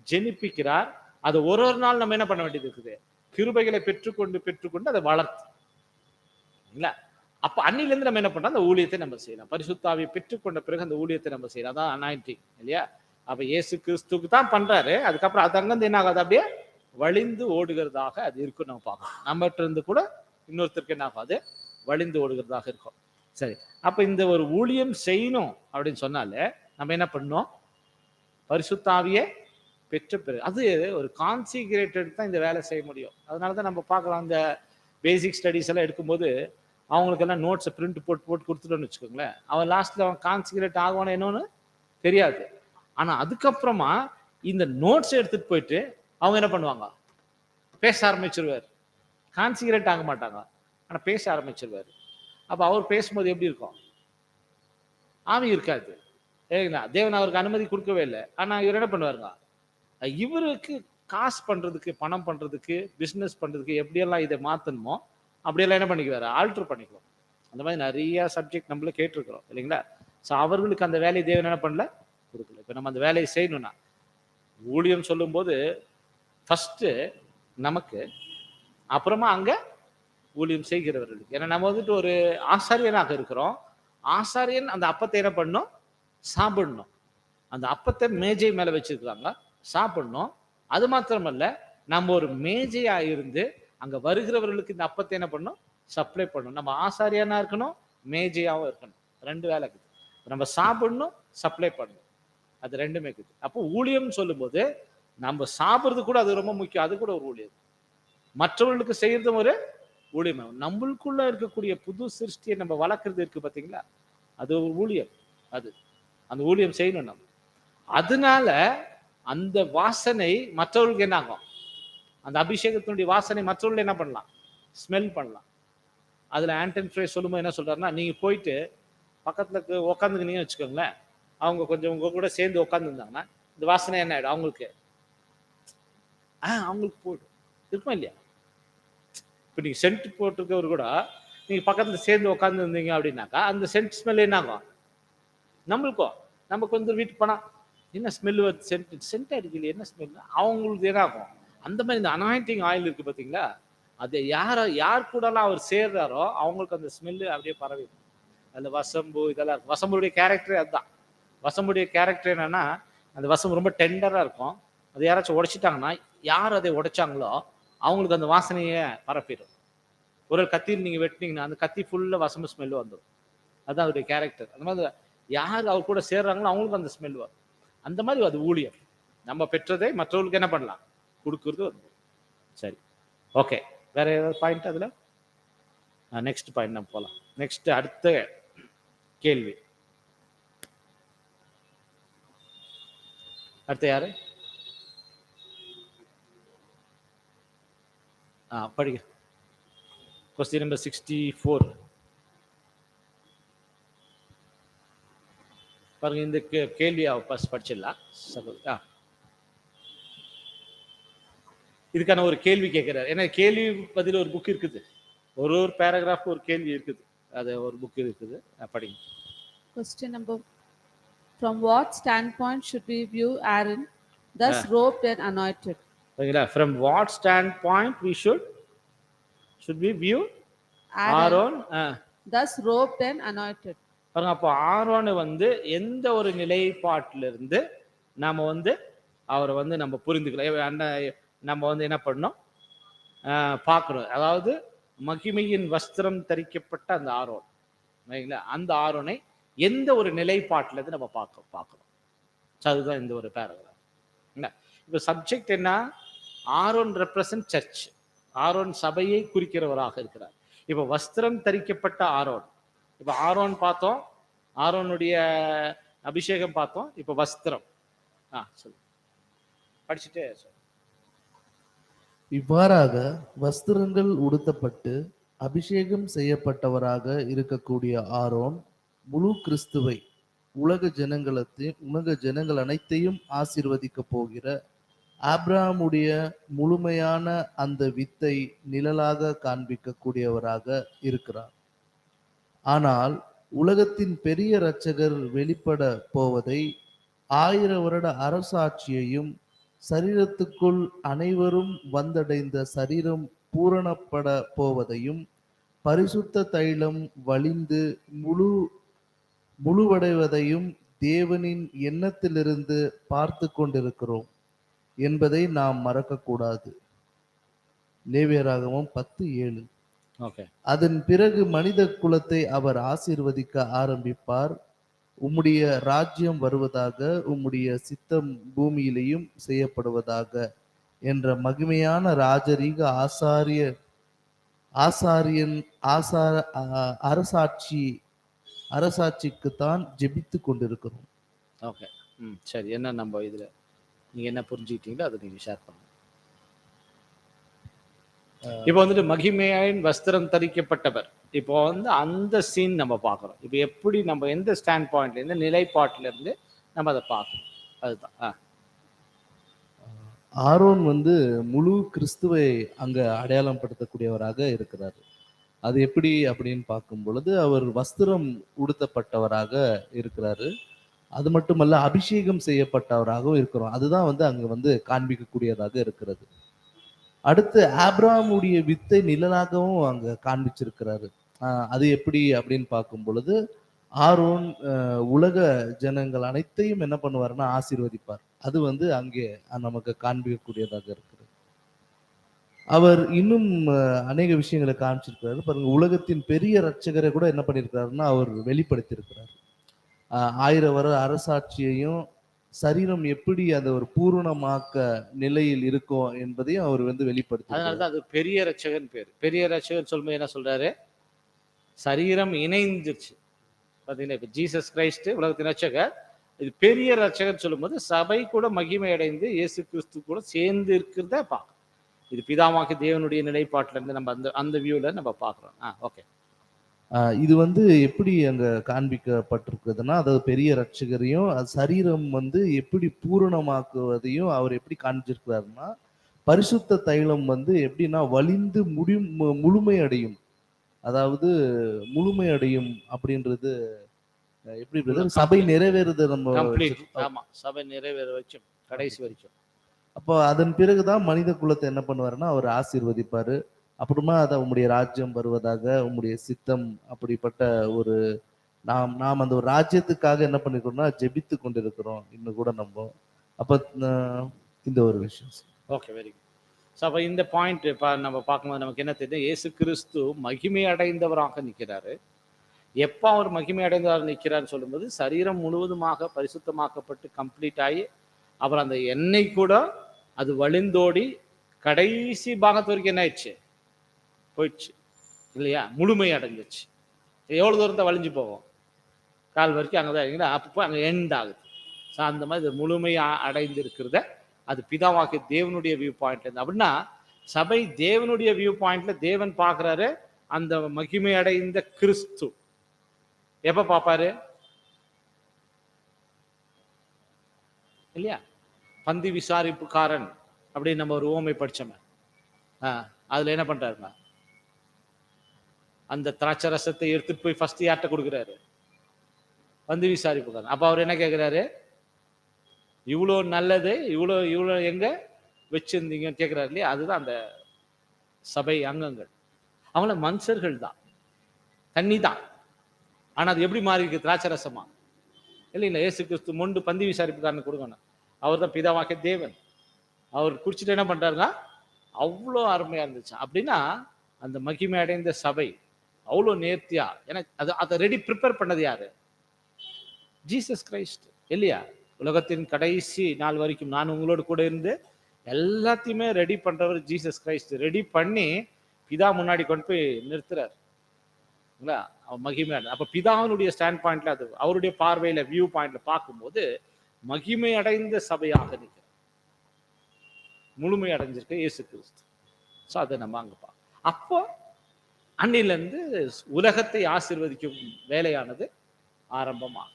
Speaker 2: ஜெனிப்பிக்கிறார். அதை ஒரு நாள் நம்ம என்ன பண்ண வேண்டியது இருக்குது, கிருபைகளை பெற்றுக்கொண்டு அதை வளர்த்து இல்ல. அப்ப அன்னில இருந்து நம்ம என்ன பண்றோம், அந்த ஊழியத்தை நம்ம செய்யலாம். பரிசுத்தாவியை பெற்றுக்கொண்ட பிறகு அந்த ஊழியத்தை நம்ம செய்யலாம். அதான் அனாயிண்டிங் இல்லையா. அப்ப இயேசு கிறிஸ்துக்கு தான் பண்றாரு. அதுக்கப்புறம் அது அங்கிருந்து என்ன ஆகாது, அப்படியே வழிந்து ஓடுகிறதாக அது இருக்கும். நம்ம பார்க்கணும், நம்மகிட்ட இருந்து கூட இன்னொருத்தருக்கு என்ன ஆகாது, வழிந்து ஓடுகிறதாக இருக்கும். சரி, அப்ப இந்த ஒரு ஊழியம் செய்யணும் அப்படின்னு சொன்னாலே நம்ம என்ன பண்ணணும், பரிசுத்தாவியை பெற்ற பிறகு அது ஒரு கான்சிகிரேட்டட் தான் இந்த வேலை செய்ய முடியும். அதனாலதான் நம்ம பார்க்கலாம், இந்த பேசிக் ஸ்டடிஸ் எல்லாம் எடுக்கும்போது அவங்களுக்கெல்லாம் நோட்ஸை பிரிண்ட் போட்டு கொடுத்துட்டோன்னு வச்சுக்கோங்களேன். அவன் லாஸ்ட்ல அவன் கான்சிகரேட் ஆகுவானு என்னன்னு தெரியாது. ஆனா அதுக்கப்புறமா இந்த நோட்ஸ் எடுத்துட்டு போயிட்டு அவங்க என்ன பண்ணுவாங்க, பேச ஆரம்பிச்சிருவார். கான்சிகரேட் ஆக மாட்டாங்க, ஆனா பேச ஆரம்பிச்சிருவாரு. அப்ப அவர் பேசும்போது எப்படி இருக்கும், ஆவி இருக்காது. ஏங்களா, தேவன் அவருக்கு அனுமதி கொடுக்கவே இல்லை. ஆனா இவர் என்ன பண்ணுவாருங்க, இவருக்கு காசு பண்றதுக்கு, பணம் பண்றதுக்கு, பிசினஸ் பண்றதுக்கு எப்படியெல்லாம் இதை மாத்தணுமோ அப்படியெல்லாம் என்ன பண்ணிக்குவாரு, ஆல்டர் பண்ணிக்குவோம். அந்த மாதிரி நிறைய சப்ஜெக்ட் நம்மள கேட்டிருக்கிறோம் இல்லைங்களா. ஸோ அவர்களுக்கு அந்த வேலையை தேவன் என்ன பண்ணல, கொடுக்கல. இப்போ நம்ம அந்த வேலையை செய்யணும்னா ஊழியம் சொல்லும் போது ஃபர்ஸ்ட் நமக்கு, அப்புறமா அங்க ஊழியம் செய்கிறவர்களுக்கு. ஏன்னா நம்ம வந்துட்டு ஒரு ஆசாரியனாக இருக்கிறோம். ஆசாரியன் அந்த அப்பத்தை என்ன பண்ணணும், சாப்பிடணும். அந்த அப்பத்தை மேஜை மேல வச்சிருக்கிறாங்க, சாப்பிடணும். அது மாத்திரமல்ல, நம்ம ஒரு மேஜையா இருந்து அங்க வருகிறவர்களுக்கு இந்த அப்பத்தை என்ன பண்ணணும், சப்ளை பண்ணணும். நம்ம ஆசாரியனா இருக்கணும், மேஜையாவும் இருக்கணும். ரெண்டு வேலை இருக்குது. நம்ம சாப்பிடணும், சப்ளை பண்ணணும். அது ரெண்டுமே இருக்குது. அப்போ ஊழியம் சொல்லும் போது நம்ம சாப்பிடுறது கூட அது ரொம்ப முக்கியம். அது கூட ஒரு ஊழியம். மற்றவர்களுக்கு செய்யறதும் ஒரு ஊழியம். நம்மளுக்குள்ள இருக்கக்கூடிய புது சிருஷ்டியை நம்ம வளர்க்கறது இருக்கு பாத்தீங்களா, அது ஒரு ஊழியம். அது அந்த ஊழியம் செய்யணும் நம்ம. அதனால அந்த வாசனை மற்றவர்களுக்கு என்ன ஆகும், அந்த அபிஷேகத்தினுடைய வாசனை மற்றவர்கள் என்ன பண்ணலாம், ஸ்மெல் பண்ணலாம். அதுல ஆண்டன் ஃப்ரே சொல்லும்போது என்ன சொல்றாருன்னா, நீங்க போயிட்டு பக்கத்துல உட்காந்துக்கினீங்கன்னு வச்சுக்கோங்களேன், அவங்க கொஞ்சம் உங்க கூட சேர்ந்து உட்காந்து இருந்தாங்கன்னா இந்த வாசனை என்ன ஆயிடும் அவங்களுக்கு, அவங்களுக்கு போயிடும். இருக்குமா இல்லையா? இப்போ நீங்க சென்ட் போட்டிருக்கவர் கூட நீங்க பக்கத்துல சேர்ந்து உட்காந்து இருந்தீங்க அப்படின்னாக்கா அந்த சென்ட் ஸ்மெல் என்ன ஆகும் நம்மளுக்கும். நம்ம கொஞ்சம் வீட்டுக்கு போனா என்ன ஸ்மெல் வருது, சென்ட் அடிக்கல, என்ன ஸ்மெல், அவங்களுக்கு என்ன ஆகும். அந்த மாதிரி இந்த அனாயிண்டிங் ஆயில் இருக்கு பாத்தீங்களா, அது யார் கூடலாம் அவர் சேர்றாரோ அவங்களுக்கு அந்த ஸ்மெல்லு அப்படியே பரவிடும். அந்த வசம்பு இதெல்லாம் இருக்கும். வசம்புடைய கேரக்டரே அதுதான். வசம்புடைய கேரக்டர் என்னன்னா, அந்த வசம்பு ரொம்ப டெண்டரா இருக்கும். அது யாராச்சும் உடைச்சிட்டாங்கன்னா, யார் அதை உடைச்சாங்களோ அவங்களுக்கு அந்த வாசனையை பரப்பிடும். ஒரு கத்தியில் நீங்க வெட்டினீங்கன்னா அந்த கத்தி ஃபுல்லா வசம்பு ஸ்மெல் வந்துடும். அதுதான் அவருடைய கேரக்டர். அந்த மாதிரி யார் அவர் கூட சேர்றாங்களோ அவங்களுக்கு அந்த ஸ்மெல் வரும். அந்த மாதிரி அது ஊழியம். நம்ம பெற்றதை மற்றவர்களுக்கு என்ன பண்ணலாம், கொடுக்கறது வந்து. சரி, ஓகே. வேற ஏதாவது பாயிண்ட் அதுல? நெக்ஸ்ட் பாயிண்ட் நம்ம போலாம். நெக்ஸ்ட் அடுத்த கேள்வி. அடுத்த யாரு? படிங்க. கொஸ்டின் நம்பர் 64 பாருங்க. இந்த கேள்வியை படிச்சிடலாம். இதுக்கான ஒரு கேள்வி கேட்கிறார். ஏன்னா கேள்வி பதில் ஒரு புக் இருக்குது, ஒரு பேராகிராஃப் ஒரு கேள்வி இருக்குது, அது ஒரு புக் இருக்குது. படிங்க.
Speaker 5: Question number: From what standpoint should we view Aaron, thus robed and anointed?
Speaker 2: From what standpoint we should we view Aaron,
Speaker 5: thus robed and anointed?
Speaker 2: பாருங்க, அப்போ ஆரோனை வந்து எந்த ஒரு நிலைப்பாட்டிலிருந்து நாம வந்து அவரை வந்து நம்ம புரிந்துக்கலாம், நம்ம வந்து என்ன பண்ணணும், பார்க்கணும். அதாவது மகிமையின் வஸ்திரம் தரிக்கப்பட்ட அந்த ஆரோன், அந்த ஆரோனை எந்த ஒரு நிலைப்பாட்டில இருந்து நம்ம பார்க்கணும். அதுதான் இந்த ஒரு பேராகிராஃப். இப்போ சப்ஜெக்ட் என்ன, ஆரோன் ரெப்ரசன்ட் சர்ச், ஆரோன் சபையை குறிக்கிறவராக இருக்கிறார். இப்போ வஸ்திரம் தரிக்கப்பட்ட ஆரோன், இப்போ ஆரோன் பார்த்தோம், ஆரோனுடைய அபிஷேகம் பார்த்தோம். இப்போ வஸ்திரம் சொல்லு, படிச்சுட்டே சொல்லு.
Speaker 1: இவ்வாறாக வஸ்திரங்கள் உடுத்தப்பட்டு அபிஷேகம் செய்யப்பட்டவராக இருக்கக்கூடிய ஆரோன் முழு கிறிஸ்துவை உலக ஜனங்கள் அனைத்தையும் ஆசீர்வதிக்க போகிற ஆபிரகாமுடைய முழுமையான அந்த வித்தை நிழலாக காண்பிக்கக்கூடியவராக இருக்கிறார். ஆனால் உலகத்தின் பெரிய இரட்சகர் வெளிப்பட போவதை 1000 வருட அரசாட்சியையும் சரீரத்துக்குள் அனைவரும் வந்தடைந்த சரீரம் பூரணப்பட போவதையும் பரிசுத்த தைலம் வழிந்து முழுவடைவதையும் தேவனின் எண்ணத்திலிருந்து பார்த்து கொண்டிருக்கிறோம் என்பதை நாம் மறக்கக்கூடாது. லேவியராகமம் 10:7. அதன் பிறகு மனித குலத்தை அவர் ஆசீர்வதிக்க ஆரம்பிப்பார். உம்முடைய ராஜ்யம் வருவதாக, உம்முடைய சித்தம் பூமியிலேயும் செய்யப்படுவதாக என்ற மகிமையான ராஜரீக அரசாட்சிக்குத்தான் ஜெபித்து கொண்டிருக்கிறோம்.
Speaker 2: ஓகே, சரி. என்ன நம்ம இதுல நீங்க என்ன புரிஞ்சுக்கிட்டீங்களோ அதை நீங்க ஷேர் பண்ணுங்க. இப்போ வந்துட்டு மகிமையாயின் வஸ்திரம் தரிக்கப்பட்டவர், இப்போ வந்து அந்த சீன் நம்ம பார்க்குறோம். இப்போ எப்படி நம்ம எந்த ஸ்டாண்ட் பாயிண்ட்ல இருந்து நிலைப்பாட்டில இருந்து நம்ம அதை பார்க்கணும், அதுதான்.
Speaker 1: ஆரோன் வந்து முழு கிறிஸ்துவை அங்க அடையாளம் படுத்தக்கூடியவராக இருக்கிறார். அது எப்படி அப்படின்னு பார்க்கும் பொழுது அவர் வஸ்திரம் உடுத்தப்பட்டவராக இருக்கிறாரு. அது மட்டுமல்ல, அபிஷேகம் செய்யப்பட்டவராகவும் இருக்கிறோம். அதுதான் வந்து அங்க வந்து காண்பிக்கக்கூடியதாக இருக்கிறது. அடுத்து ஆபிரகாமுடைய வித்தை நிழலாகவும் அங்க காண்பிச்சிருக்கிறாரு. அது எப்படி அப்படின்னு பார்க்கும் பொழுது ஆரோன் உலக ஜனங்கள் அனைத்தையும் என்ன பண்ணுவாருன்னா ஆசீர்வதிப்பார். அது வந்து அங்கே நமக்கு காண்பிக்கக்கூடியதாக இருக்கிறது. அவர் இன்னும் அநேக விஷயங்களை காமிச்சிருக்கிறாரு. பாருங்க, உலகத்தின் பெரிய இரட்சகரை கூட என்ன பண்ணியிருக்கிறாருன்னா அவர் வெளிப்படுத்தி இருக்கிறார். 1000 வருட அரசாட்சியையும் சரீரம் எப்படி அந்த ஒரு பூரணமாக்க நிலையில் இருக்கும் என்பதையும் அவர் வந்து வெளிப்படுத்தி.
Speaker 2: அதனாலதான் அது பெரிய இரட்சகன் பேர். பெரிய இரட்சகன் சொல்லும்போது என்ன சொல்றாரு? சரீரம் இணைந்துச்சு. பார்த்தீங்கன்னா, இப்போ ஜீசஸ் கிரைஸ்ட் உலகத்தின் இரட்சகர், இது பெரிய இரட்சகர் சொல்லும்போது சபை கூட மகிமை அடைந்து இயேசு கிறிஸ்து கூட சேர்ந்து இருக்கிறத பார்க்கணும். இது பிதாவாக தேவனுடைய நிலைப்பாட்டில இருந்து நம்ம அந்த வியூல நம்ம பார்க்கிறோம். ஓகே.
Speaker 1: இது வந்து எப்படி அங்க காண்பிக்கப்பட்டிருக்குதுன்னா, அதாவது பெரிய இரட்சகரையும் சரீரம் வந்து எப்படி பூரணமாக்குவதையும் அவர் எப்படி காண்பிச்சிருக்கிறாருன்னா, பரிசுத்த தைலம் வந்து எப்படின்னா வலிந்து முழுமை அடையும். அதாவது முழுமை அடையும் அப்படின்றது எப்படி சபை நிறைவேறுது, நம்ம
Speaker 2: சபை நிறைவேற வச்சு கடைசி வரைக்கும்.
Speaker 1: அப்போ அதன் பிறகுதான் மனித குலத்தை என்ன பண்ணுவாருன்னா அவர் ஆசீர்வதிப்பாரு. அப்புறமா அதை உம்முடைய ராஜ்யம் வருவதாக, உம்முடைய சித்தம் அப்படிப்பட்ட ஒரு நாம் அந்த ஒரு ராஜ்யத்துக்காக என்ன பண்ணிருக்கோம்னா ஜெபித்து கொண்டிருக்கிறோம் இன்னும் கூட நம்ம. அப்ப இந்த ஒரு விஷயம்.
Speaker 2: Okay, very good. ஸோ அப்போ இந்த பாயிண்ட் நம்ம பார்க்கும்போது நமக்கு என்ன தெரியுது? இயேசு கிறிஸ்து மகிமை அடைந்தவராக நிற்கிறாரு. எப்போ அவர் மகிமை அடைந்தவராக நிற்கிறான்னு சொல்லும்போது சரீரம் முழுவதுமாக பரிசுத்தமாக்கப்பட்டு கம்ப்ளீட் ஆகி அப்புறம் அந்த எண்ணெய் கூட அது வழிந்தோடி கடைசி பாகத்து வரைக்கும் என்ன ஆயிடுச்சு? போயிடுச்சு இல்லையா? முழுமை அடைஞ்சிச்சு. எவ்வளோ தூரத்தை வலிஞ்சு போகும்? கால் வரைக்கும் அங்கே தான் இருக்கீங்களா? அப்போ அங்கே எண்ட் ஆகுது. ஸோ அந்த மாதிரி முழுமையாக அடைந்து இருக்கிறத அது பிதாவாகிய தேவனுடைய வியூ பாயிண்ட்ல இருந்து. அப்படின்னா சபை தேவனுடைய வியூ பாயிண்ட்ல தேவன் பார்க்குறாரு அந்த மகிமை அடைந்த கிறிஸ்து. எப்போ பார்ப்பாரு? இல்லையா? பந்தி விசாரிப்புக்காரன் அப்படின்னு நம்ம ஒரு ஓமை படிச்சோமே, அதுல என்ன பண்றாருன்னா அந்த திராட்சை ரசத்தை எடுத்துட்டு போய் ஃபர்ஸ்ட் யார்கிட்ட கொடுக்குறாரு? பந்தி விசாரிப்புக்காரன். அப்ப அவர் என்ன கேட்கிறாரு? இவ்வளோ நல்லது இவ்வளோ எங்க வச்சிருந்தீங்கன்னு கேட்கிறாரு இல்லையா? அதுதான் அந்த சபை அங்கங்கள். அவங்கள மனுஷர்கள் தான், தண்ணி தான். ஆனா அது எப்படி மாறி இருக்கு? திராட்சை ரசமா இல்லைங்களா? இயேசு கிறிஸ்து மொண்டு பந்தி விசாரிப்புக்காரன் கொடுக்கணும். அவர் தான் பிதாவாகிய தேவன். அவர் குடிச்சிட்டு என்ன பண்றாருன்னா அவ்வளோ அருமையா இருந்துச்சு. அப்படின்னா அந்த மகிமை அடைந்த சபை அவ்வளோ நேர்த்தியா, ஏன்னா அதை ரெடி ப்ரிப்பேர் பண்ணது யாரு? ஜீசஸ் கிரைஸ்ட் இல்லையா? உலகத்தின் கடைசி நாள் வரைக்கும் நான் உங்களோட கூட இருந்து எல்லாத்தையுமே ரெடி பண்றவர் ஜீசஸ் கிரைஸ்ட். ரெடி பண்ணி பிதா முன்னாடி கொண்டு போய் நிறுத்துறாரு. மகிமை. அப்ப பிதாவினுடைய ஸ்டாண்ட் பாயிண்ட்ல, அது அவருடைய பார்வையில வியூ பாயிண்ட்ல பார்க்கும்போது மகிமை அடைந்த சபையாக நிற்கிறார். முழுமை அடைஞ்சிருக்க இயேசு கிறிஸ்து. ஸோ அதை நம்ம அங்கே பார்ப்போம். அப்போ அன்னிலிருந்து உலகத்தை ஆசீர்வதிக்கும் வேலையானது ஆரம்பமாகிறது.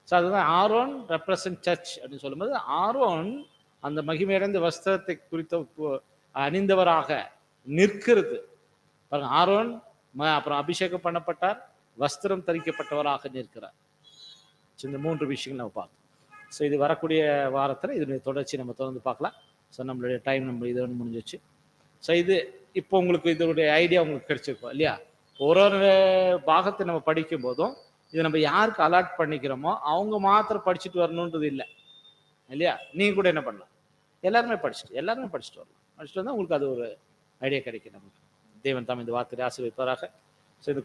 Speaker 2: ஸோ அதுதான் ஆரோன் ரெப்ரசன்ட் சர்ச் அப்படின்னு சொல்லும்போது, ஆரோன் அந்த மகிமையடைந்த வஸ்திரத்தை குறித்த அணிந்தவராக நிற்கிறது பாருங்க. ஆரோன் அப்புறம் அபிஷேகம் பண்ணப்பட்டார், வஸ்திரம் தரிக்கப்பட்டவராக நிற்கிறார். இந்த 3 விஷயங்கள் நம்ம பார்த்தோம். ஸோ இது வரக்கூடிய வாரத்தில் இதனுடைய தொடர்ச்சி நம்ம தொடர்ந்து பார்க்கலாம். ஸோ நம்மளுடைய டைம் நம்ம இதோட முடிஞ்சிச்சு. ஸோ இது இப்போ உங்களுக்கு இதனுடைய ஐடியா உங்களுக்கு கிடைச்சிருக்கும் இல்லையா? ஒரு ஒரு பாகத்தை நம்ம படிக்கும் போதும் இதை நம்ம யாருக்கு அலாட் பண்ணிக்கிறோமோ அவங்க மாத்திரம் படிச்சுட்டு வரணுன்றது இல்லை இல்லையா? நீங்க கூட என்ன பண்ணலாம், எல்லாருமே படிச்சுட்டு வரலாம். படிச்சுட்டு வந்தால் உங்களுக்கு அது ஒரு ஐடியா கிடைக்கும். நமக்கு தேவன் தாம் இந்த வார்த்தையை ஆசீர்வதிப்பாராக. ஸோ இந்த